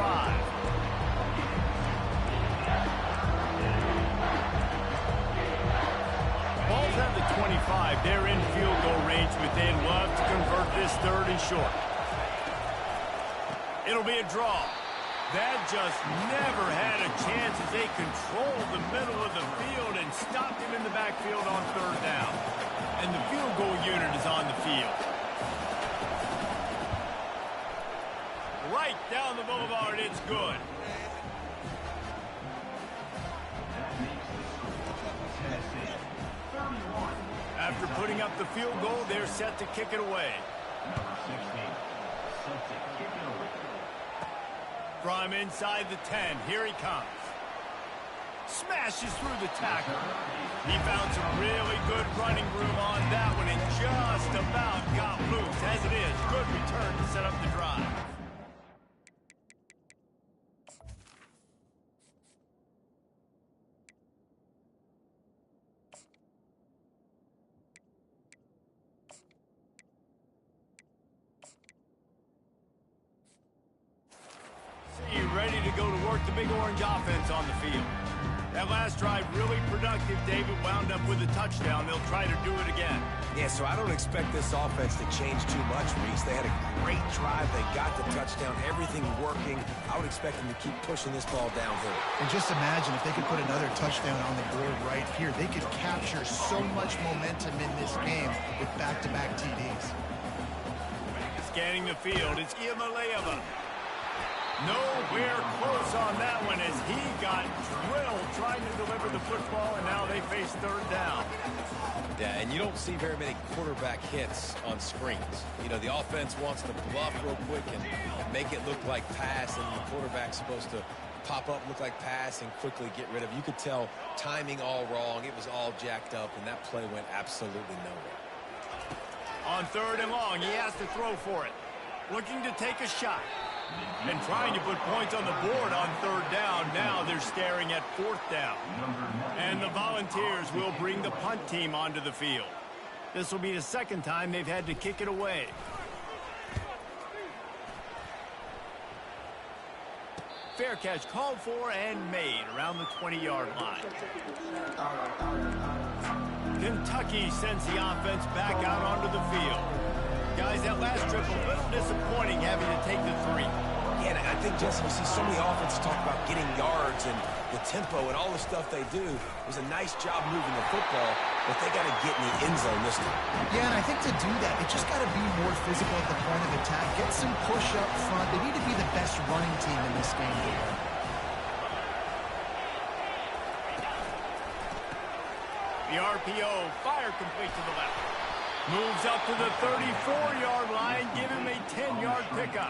Balls at the 25. They're in field goal range, but they'd love to convert this 3rd and short. It'll be a draw. That just never had a chance as they controlled the middle of the field and stopped him in the backfield on 3rd down. And the field goal unit is on the field. Right down the boulevard, it's good. After putting up the field goal, they're set to kick it away. From inside the 10, here he comes. Smashes through the tackle. He found some really good running room on that one and just about got loose. As it is, good return to set up the drive. Ready to go to work the Big Orange offense on the field. That last drive really productive. David wound up with a touchdown. They'll try to do it again. Yeah, so I don't expect this offense to change too much, Reese. They had a great drive. They got the touchdown. Everything working. I would expect them to keep pushing this ball downhill. And just imagine if they could put another touchdown on the board right here. They could capture so much momentum in this game with back-to-back TDs. Scanning the field, it's Iamaleava. Nowhere close on that one as he got drilled trying to deliver the football, and now they face 3rd down. Yeah, and you don't see very many quarterback hits on screens. You know, the offense wants to bluff real quick and make it look like pass, and the quarterback's supposed to pop up, look like pass, and quickly get rid of it. You could tell timing all wrong. It was all jacked up, and that play went absolutely nowhere. On 3rd and long, he has to throw for it. Looking to take a shot. And trying to put points on the board on 3rd down. Now they're staring at 4th down. And the Volunteers will bring the punt team onto the field. This will be the 2nd time they've had to kick it away. Fair catch called for and made around the 20-yard line. Kentucky sends the offense back out onto the field. Guys, that last trip a little disappointing having to take the 3. Yeah, and I I think, Jesse, you see so many offenses talk about getting yards and the tempo and all the stuff they do. It was a nice job moving the football, but they got to get in the end zone this time. Yeah, and I think to do that, they just got to be more physical at the point of attack. Get some push up front. They need to be the best running team in this game today. The RPO, fire complete to the left. Moves up to the 34-yard line, give him a 10-yard pickup.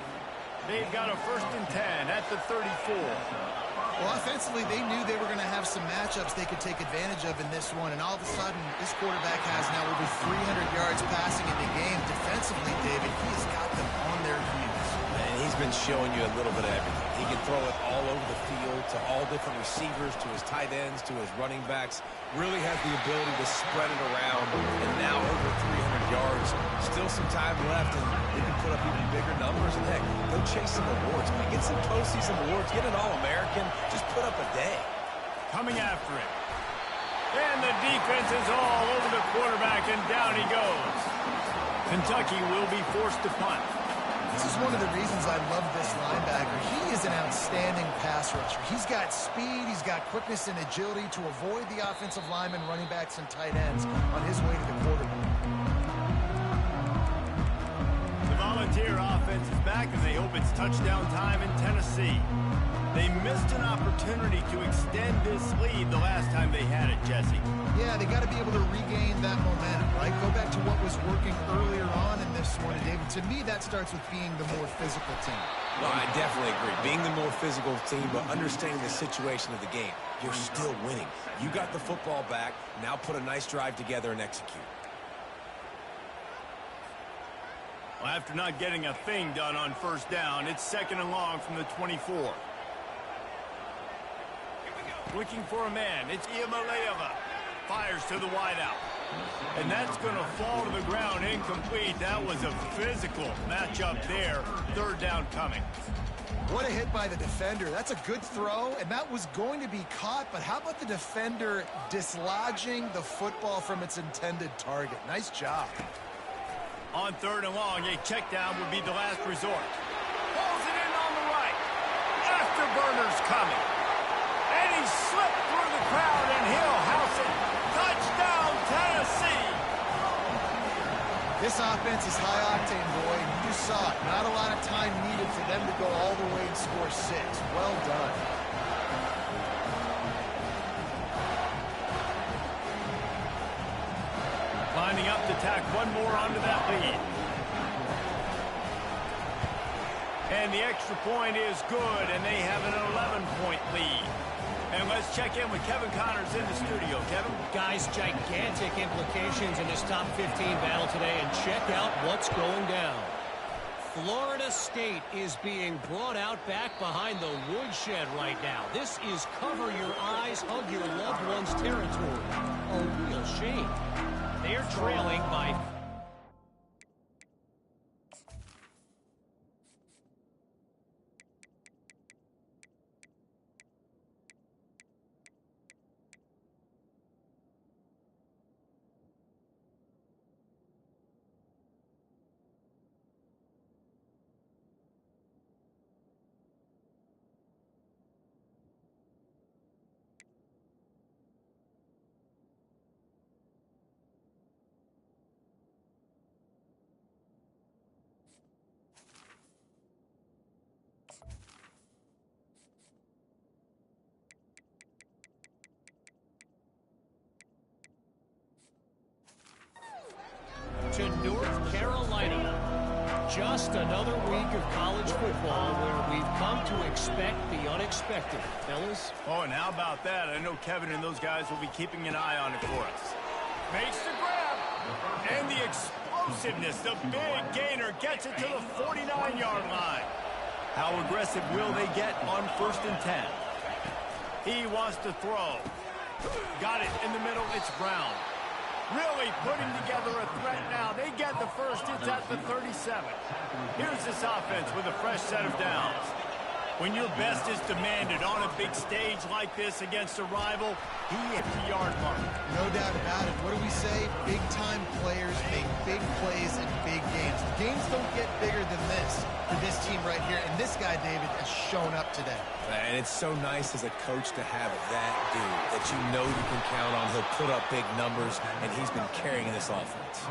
They've got a 1st and 10 at the 34. Well, offensively, they knew they were going to have some matchups they could take advantage of in this one, and all of a sudden, this quarterback has now over 300 yards passing in the game. Defensively, David, he's got them on their heels. And he's been showing you a little bit of everything. He can throw it all over the field to all different receivers, to his tight ends, to his running backs. Really has the ability to spread it around, and now over 300 yards. Still some time left, and he can put up even bigger numbers. And heck, go chase some awards, man. Get some postseason awards. Get an All-American. Just put up a day. Coming after him. And the defense is all over the quarterback, and down he goes. Kentucky will be forced to punt. This is one of the reasons I love this linebacker. He is an outstanding pass rusher. He's got speed, he's got quickness and agility to avoid the offensive linemen, running backs, and tight ends on his way to the quarterback. The Volunteer offense is back, and they hope it's touchdown time in Tennessee. They missed an opportunity to extend this lead the last time they had it, Jesse. Yeah, they got to be able to regain that momentum, right? Go back to what was working earlier on in this one, David. To me, that starts with being the more physical team. No, I definitely agree. Being the more physical team, but understanding the situation of the game. You're still winning. You got the football back. Now put a nice drive together and execute. Well, after not getting a thing done on 1st down, it's 2nd and long from the 24. Looking for a man. It's Iamaleava. Fires to the wideout. And that's going to fall to the ground incomplete. That was a physical matchup there. 3rd down coming. What a hit by the defender. That's a good throw, and that was going to be caught, but how about the defender dislodging the football from its intended target? Nice job. On 3rd and long, a check down would be the last resort. Pulls it in on the right. Afterburner's coming. And he slipped through the crowd, and he'll house it. Touchdown, Tennessee! This offense is high-octane, boy, and you just saw it. Not a lot of time needed for them to go all the way and score 6. Well done. Lining up to tack one more onto that lead. And the extra point is good, and they have an 11-point lead. And let's check in with Kevin Connors in the studio. Kevin? Guys, gigantic implications in this top 15 battle today, and check out what's going down. Florida State is being brought out back behind the woodshed right now. This is cover your eyes, hug your loved ones territory. A real shame. They're trailing by... to North Carolina. Just another week of college football where we've come to expect the unexpected. Fellas? Oh, and how about that? I know Kevin and those guys will be keeping an eye on it for us. Makes the grab. And the explosiveness, the big gainer gets it to the 49-yard line. How aggressive will they get on 1st and 10? He wants to throw. Got it in the middle. It's Brown. Really putting together a threat now. They get the first. It's at the 37. Here's this offense with a fresh set of downs. When your best is demanded on a big stage like this against a rival, he hit the yard mark. No doubt about it. What do we say? Big-time players make big plays in big games. Games don't get bigger than this for this team right here. And this guy, David, has shown up today. And it's so nice as a coach to have that dude that you know you can count on. He'll put up big numbers, and he's been carrying this offense.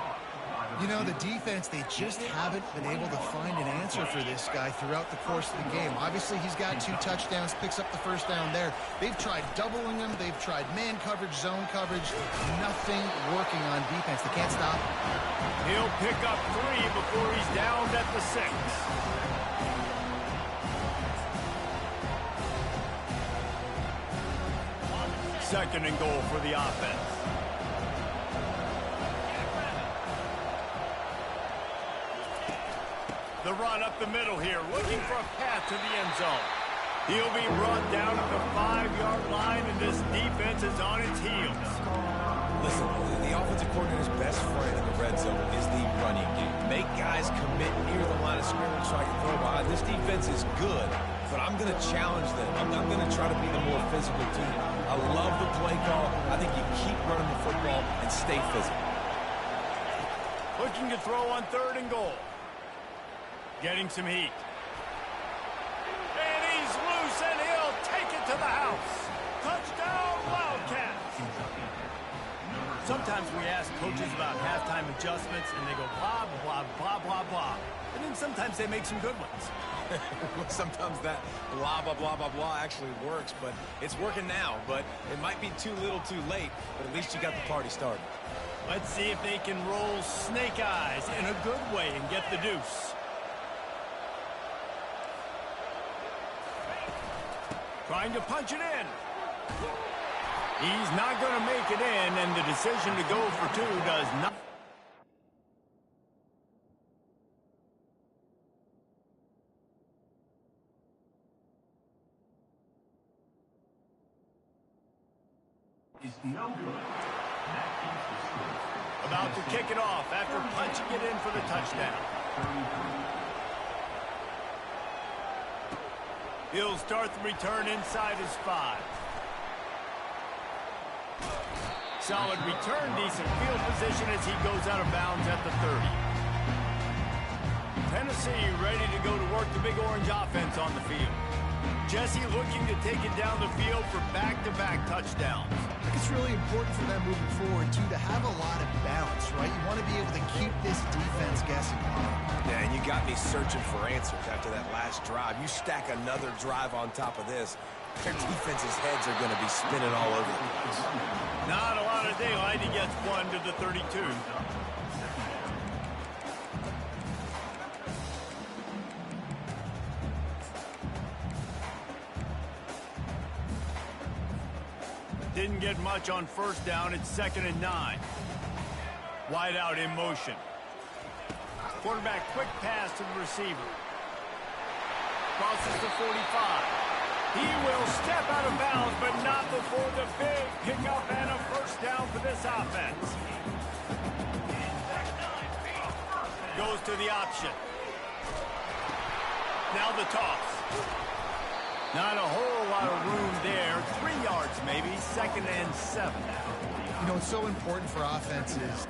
You know, the defense, they just haven't been able to find an answer for this guy throughout the course of the game. Obviously, he's got 2 touchdowns, picks up the first down there. They've tried doubling him. They've tried man coverage, zone coverage. Nothing working on defense. They can't stop him. He'll pick up 3 before he's downed at the 6. Second and goal for the offense. The run up the middle here, looking for a path to the end zone. He'll be brought down at the 5-yard line, and this defense is on its heels. Listen, the offensive coordinator's best friend in the red zone is the running game. Make guys commit near the line of scrimmage so I can throw behind. This defense is good, but I'm going to challenge them. I'm going to try to be the more physical team. I love the play call. I think you keep running the football and stay physical. Looking to throw on 3rd and goal. Getting some heat. And he's loose, and he'll take it to the house. Touchdown, Wildcats. Sometimes we ask coaches about halftime adjustments, and they go blah, blah, blah, blah, blah. And then sometimes they make some good ones. Sometimes that blah, blah, blah, blah, blah actually works, but it's working now. But it might be too little too late, but at least you got the party started. Let's see if they can roll snake eyes in a good way and get the deuce. Trying to punch it in. He's not going to make it in, and the decision to go for 2 does not. About to kick it off after punching it in for the touchdown. He'll start the return inside his 5. Solid return, decent field position as he goes out of bounds at the 30. Tennessee ready to go to work the Big Orange offense on the field. Jesse looking to take it down the field for back-to-back touchdowns. I think it's really important for them moving forward, too, to have a lot of balance, right? You want to be able to keep this defense guessing. Yeah, and you got me searching for answers after that last drive. You stack another drive on top of this, their defense's heads are going to be spinning all over the place. Not a lot of daylight. He gets 1 to the 32. Didn't get much on first down. It's 2nd and 9. Wide out in motion. Quarterback quick pass to the receiver. Crosses the 45. He will step out of bounds, but not before the big pickup and a first down for this offense. Goes to the option. Now the toss. Not a whole lot of room there. 3 yards maybe. 2nd and 7. You know, it's so important for offenses.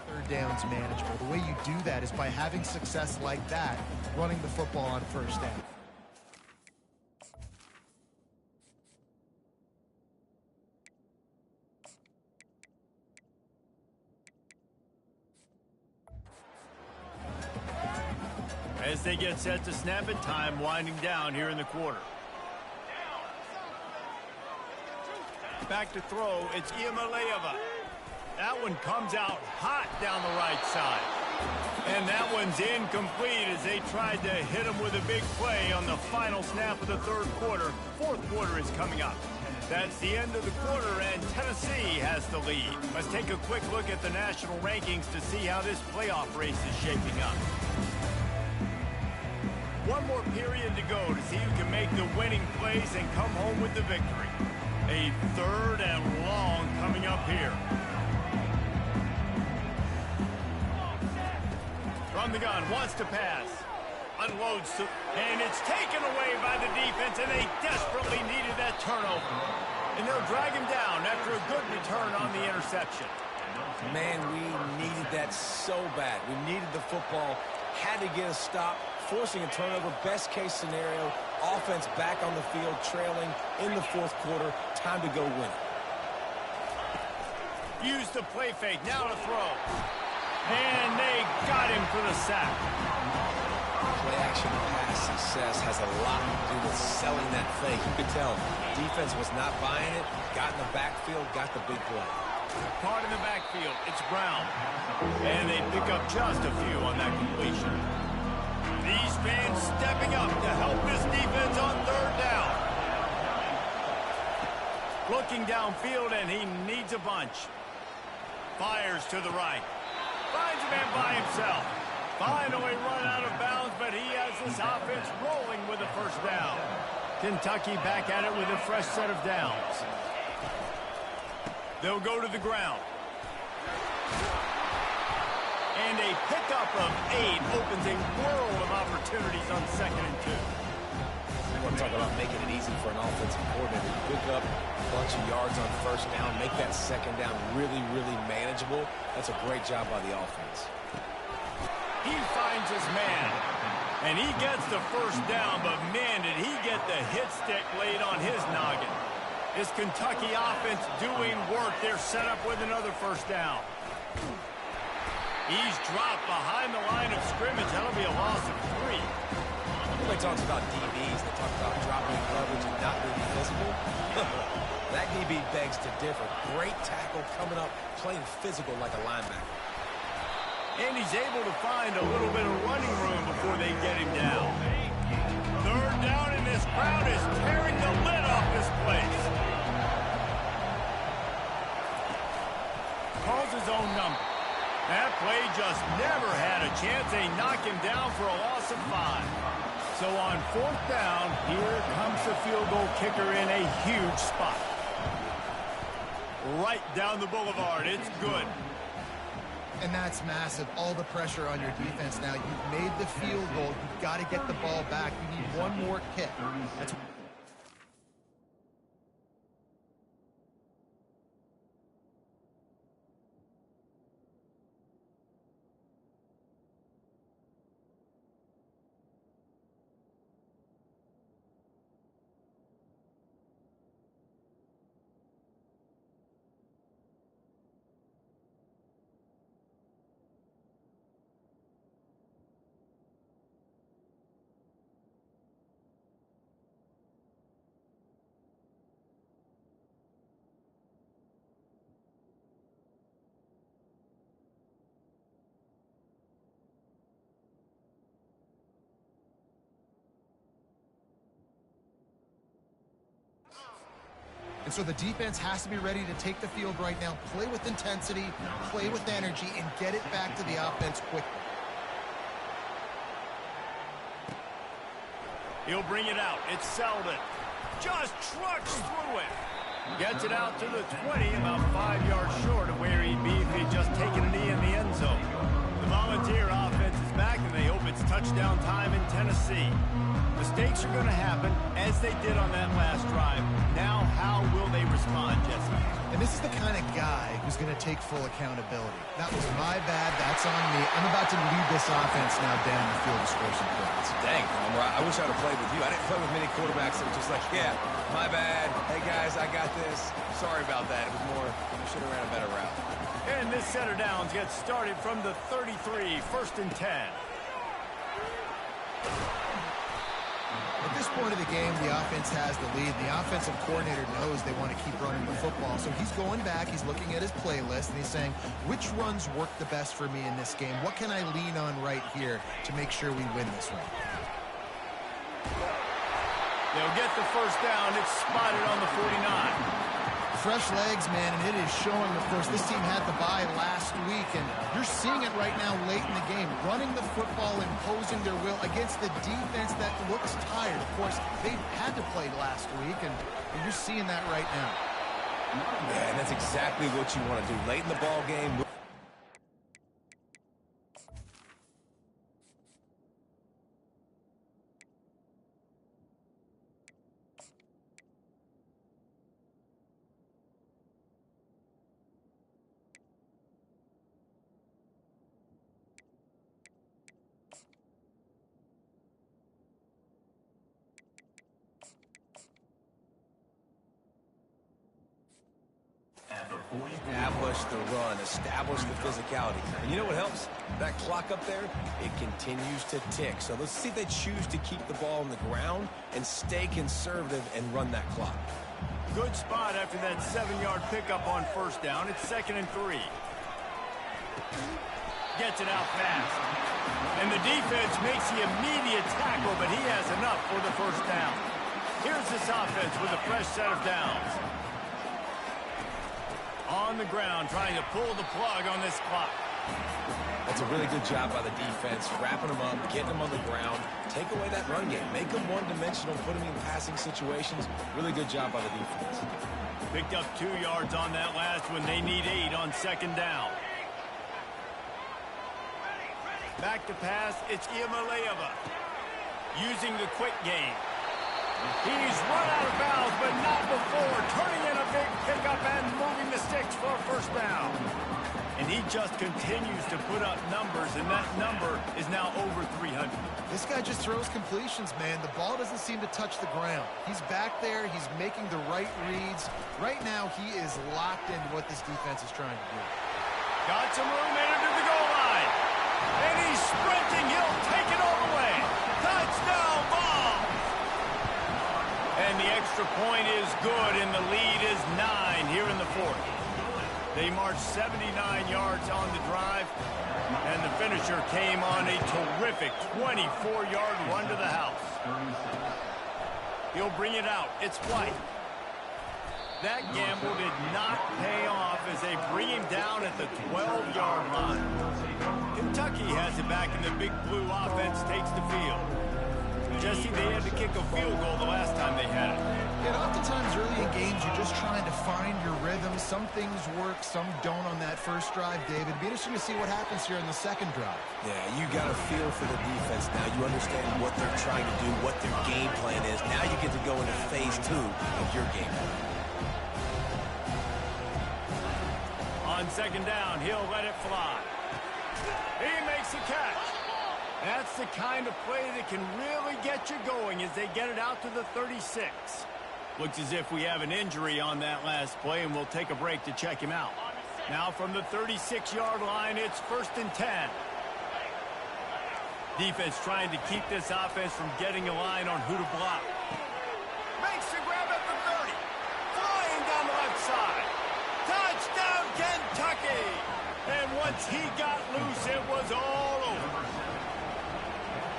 Third down's manageable. The way you do that is by having success like that, running the football on first down. As they get set to snap it, time winding down here in the quarter. Back to throw, it's Iamaleava. That one comes out hot down the right side. And that one's incomplete as they tried to hit him with a big play on the final snap of the 3rd quarter. 4th quarter is coming up. That's the end of the quarter, and Tennessee has the lead. Let's take a quick look at the national rankings to see how this playoff race is shaping up. One more period to go to see who can make the winning plays and come home with the victory. A 3rd and long coming up here. From the gun, wants to pass. Unloads, and it's taken away by the defense, and they desperately needed that turnover. And they'll drag him down after a good return on the interception. Man, we needed that so bad. We needed the football, had to get a stop, forcing a turnover. Best case scenario, offense back on the field, trailing in the 4th quarter. Time to go win it. Use the play fake, now to throw. And they got him for the sack. Play action pass success has a lot to do with selling that fake. You could tell defense was not buying it, got in the backfield, got the big play. Caught in the backfield, it's Brown. And they pick up just a few on that completion. These fans stepping up to help this defense on 3rd down. Looking downfield, and he needs a bunch. Fires to the right. Finds a man by himself. Finally run out of bounds, but he has this offense rolling with a 1st down. Kentucky back at it with a fresh set of downs. They'll go to the ground. And a pickup of 8 opens a world of opportunities on 2nd and 2. You want to talk about making it easy for an offensive coordinator. You pick up a bunch of yards on 1st down, make that 2nd down really, really manageable. That's a great job by the offense. He finds his man, and he gets the 1st down, but man, did he get the hit stick laid on his noggin. This Kentucky offense doing work. They're set up with another 1st down. He's dropped behind the line of scrimmage. That'll be a loss of 3. Everybody talks about DBs. They talk about dropping coverage and not being physical. That DB begs to differ. Great tackle coming up, playing physical like a linebacker. And he's able to find a little bit of running room before they get him down. 3rd down, and this crowd is tearing the lid off this place. Calls his own number. That play just never had a chance. They knock him down for a loss of 5. So on 4th down, here comes the field goal kicker in a huge spot. Right down the boulevard. It's good. And that's massive. All the pressure on your defense now. You've made the field goal. You've got to get the ball back. You need one more kick. That's And so the defense has to be ready to take the field right now, play with intensity, play with energy, and get it back to the offense quickly. He'll bring it out. It's Selden. Just trucks through it. Gets it out to the 20, about 5 yards short of where he'd be if he'd just taken a knee in the end zone. The Volunteer offense is back, and they hope it's touchdown time in Tennessee. Mistakes are going to happen, as they did on that last drive. Now, how will they respond, Jesse? And this is the kind of guy who's going to take full accountability. That was my bad. That's on me. I'm about to lead this offense now down the field to score some points. Dang, I wish I'd have played with you. I didn't play with many quarterbacks that were just like, yeah, my bad. Hey, guys, I got this. Sorry about that. It was more, I should have ran a better route. And this set of downs gets started from the 33, 1st and 10. At this point of the game, the offense has the lead. The offensive coordinator knows they want to keep running the football. So he's going back, he's looking at his playlist, and he's saying, which runs work the best for me in this game? What can I lean on right here to make sure we win this one? They'll get the 1st down. It's spotted on the 49. fresh legs, man, and it is showing. Of course, this team had the bye last week, and you're seeing it right now late in the game. Running the football, imposing their will against the defense that looks tired. Of course, they had to play last week, and you're seeing that right now. Yeah, and that's exactly what you want to do. Late in the ball game. Establish the run, establish the physicality. And you know what helps? That clock up there, it continues to tick. So let's see if they choose to keep the ball on the ground and stay conservative and run that clock. Good spot after that 7-yard pickup on first down. It's 2nd and 3. Gets it out fast. And the defense makes the immediate tackle, but he has enough for the first down. Here's this offense with a fresh set of downs. On the ground, trying to pull the plug on this clock. That's a really good job by the defense, wrapping them up, getting them on the ground, take away that run game, make them one-dimensional, put them in passing situations. Really good job by the defense. Picked up 2 yards on that last one. They need 8 on 2nd down. Back to pass, it's Iamaleava using the quick game. He's run out of bounds, but not before. Turning in a big pickup and moving the sticks for a first down. And he just continues to put up numbers, and that number is now over 300. This guy just throws completions, man. The ball doesn't seem to touch the ground. He's back there. He's making the right reads. Right now, he is locked into what this defense is trying to do. Got some room in into the goal line. And he's sprinting. He'll take it all the way. Touchdown, Vols! And the extra point is good, and the lead is 9 here in the 4th. They marched 79 yards on the drive, and the finisher came on a terrific 24-yard run to the house. He'll bring it out. It's White. That gamble did not pay off as they bring him down at the 12-yard line. Kentucky has it back, and the Big Blue offense takes the field. Jesse, they had to kick a field goal the last time they had it. And oftentimes early in games, you're just trying to find your rhythm. Some things work, some don't on that first drive, David. It'd be interesting to see what happens here in the second drive. Yeah, you got a feel for the defense now. You understand what they're trying to do, what their game plan is. Now you get to go into phase 2 of your game plan. On 2nd down, he'll let it fly. He makes the catch. That's the kind of play that can really get you going as they get it out to the 36. Looks as if we have an injury on that last play, and we'll take a break to check him out. Now from the 36-yard line, it's 1st and 10. Defense trying to keep this offense from getting a line on who to block. Makes the grab at the 30. Flying down the left side. Touchdown, Kentucky! And once he got loose, it was all over.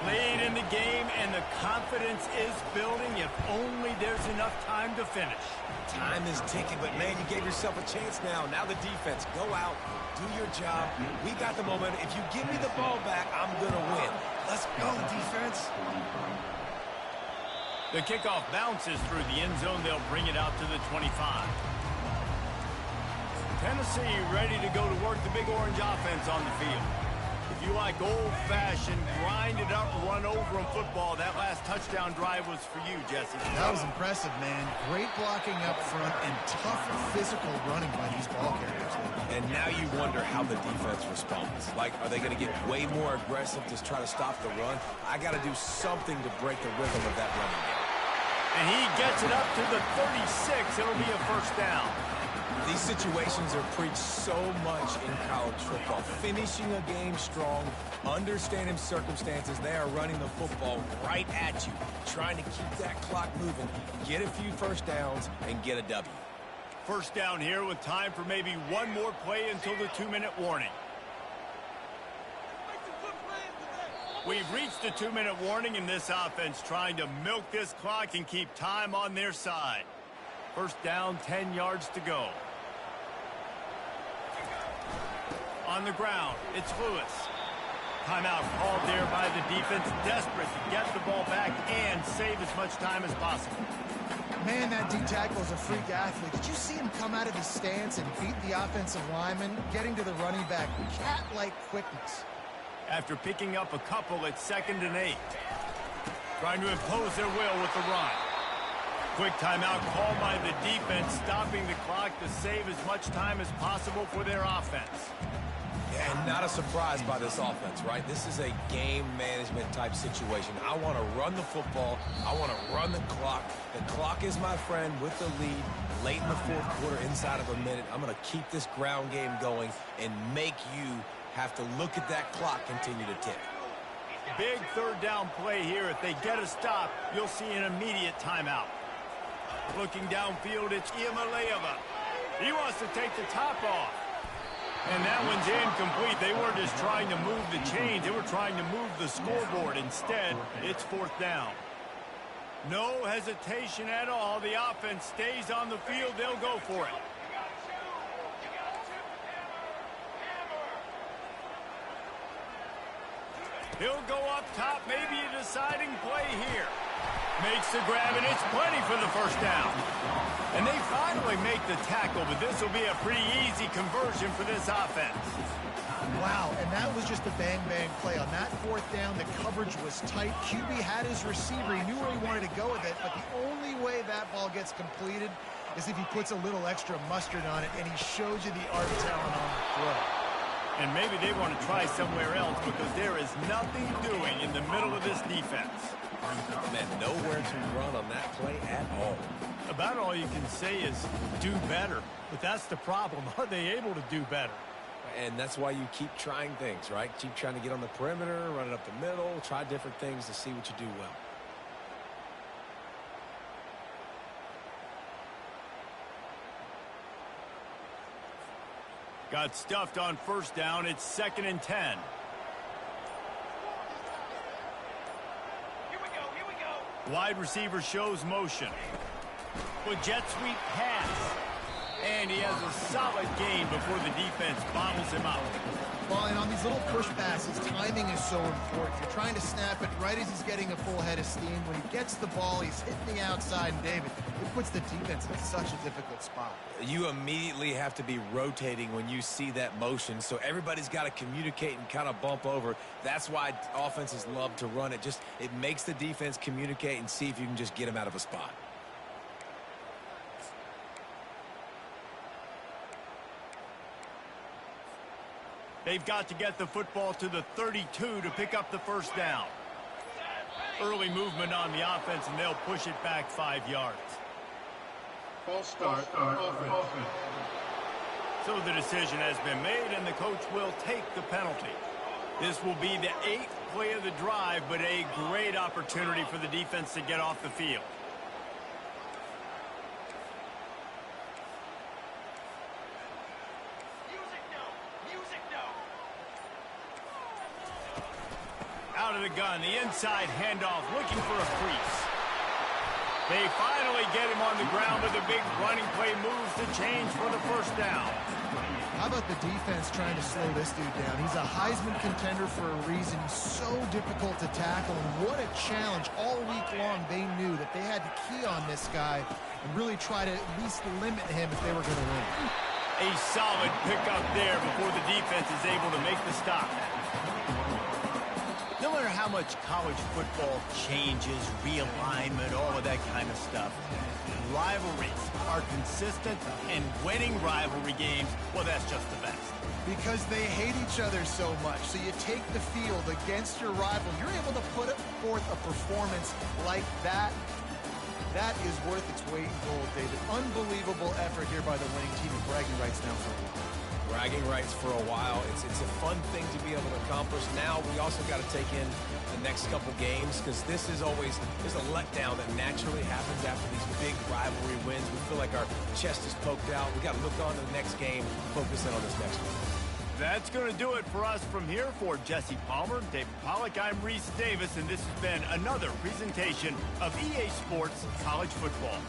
Late in the game, and the confidence is building. If only there's enough time to finish. Time is ticking, but, man, you gave yourself a chance now. Now the defense, go out, do your job. We got the momentum. If you give me the ball back, I'm going to win. Let's go, defense. The kickoff bounces through the end zone. They'll bring it out to the 25. Tennessee ready to go to work the Big Orange offense on the field. If you like old-fashioned, grind-it-up, run-over-'em football, that last touchdown drive was for you, Jesse. That was impressive, man. Great blocking up front and tough physical running by these ball carriers. And now you wonder how the defense responds. Like, are they going to get way more aggressive to try to stop the run? I got to do something to break the rhythm of that running game. And he gets it up to the 36. It'll be a first down. These situations are preached so much in college football. Finishing a game strong, understanding circumstances. They are running the football right at you, trying to keep that clock moving, get a few first downs, and get a W. First down here with time for maybe one more play until the 2-minute warning. We've reached the 2-minute warning, and this offense trying to milk this clock and keep time on their side. First down, 10 yards to go. On the ground, it's Lewis. Timeout called there by the defense, desperate to get the ball back and save as much time as possible. Man, that D tackle is a freak athlete. Did you see him come out of his stance and beat the offensive lineman, getting to the running back? Cat-like quickness. After picking up a couple, it's 2nd and 8. Trying to impose their will with the run. Quick timeout called by the defense, stopping the clock to save as much time as possible for their offense. Yeah, and not a surprise by this offense, right? This is a game management type situation. I want to run the football. I want to run the clock. The clock is my friend with the lead. Late in the 4th quarter, inside of a minute, I'm going to keep this ground game going and make you have to look at that clock continue to tick. Big 3rd down play here. If they get a stop, you'll see an immediate timeout. Looking downfield, it's Iamaleava. He wants to take the top off. And that one's incomplete. They weren't just trying to move the chains. They were trying to move the scoreboard. Instead, it's 4th down. No hesitation at all. The offense stays on the field. They'll go for it. He'll go up top. Maybe a deciding play here. Makes the grab, and it's plenty for the first down. And they finally make the tackle, but this will be a pretty easy conversion for this offense. Wow, and that was just a bang-bang play. On that 4th down, the coverage was tight. QB had his receiver. He knew where he wanted to go with it, but the only way that ball gets completed is if he puts a little extra mustard on it, and he shows you the art talent on the throw. And maybe they want to try somewhere else because there is nothing doing in the middle of this defense. Man, nowhere to run on that play at all. About all you can say is do better. But that's the problem. Are they able to do better? And that's why you keep trying things, right? Keep trying to get on the perimeter, run it up the middle, try different things to see what you do well. Got stuffed on 1st down. It's 2nd and 10. Wide receiver shows motion. With jet sweep pass. And he has a solid gain before the defense bottles him out. Well, and on these little push passes, timing is so important. You're trying to snap it right as he's getting a full head of steam. When he gets the ball, he's hitting the outside, and David, it puts the defense in such a difficult spot. You immediately have to be rotating when you see that motion, so everybody's got to communicate and kind of bump over. That's why offenses love to run it. It makes the defense communicate and see if you can just get them out of a spot. They've got to get the football to the 32 to pick up the 1st down. Early movement on the offense, and they'll push it back 5 yards. False start. Offense. So the decision has been made, and the coach will take the penalty. This will be the 8th play of the drive, but a great opportunity for the defense to get off the field. Out of the gun, the inside handoff, looking for a crease. They finally get him on the ground, but the big running play moves the change for the 1st down. How about the defense trying to slow this dude down? He's a Heisman contender for a reason. He's so difficult to tackle, and what a challenge. All week long, they knew that they had to key on this guy and really try to at least limit him if they were going to win. A solid pickup there before the defense is able to make the stop. No matter how much college football changes, realignment, all of that kind of stuff, rivalries are consistent, and winning rivalry games, well, that's just the best. Because they hate each other so much. So you take the field against your rival. You're able to put forth a performance like that. That is worth its weight in gold, David. Unbelievable effort here by the winning team, and bragging rights now for a while. Bragging rights for a while. It's a fun thing to be able to accomplish. Now we also got to take in the next couple games, because this is always, there's a letdown that naturally happens after these big rivalry wins. We feel like our chest is poked out. We got to look on to the next game, focus in on this next one. That's going to do it for us from here. For Jesse Palmer, David Pollack, I'm Reese Davis, and this has been another presentation of EA Sports College Football.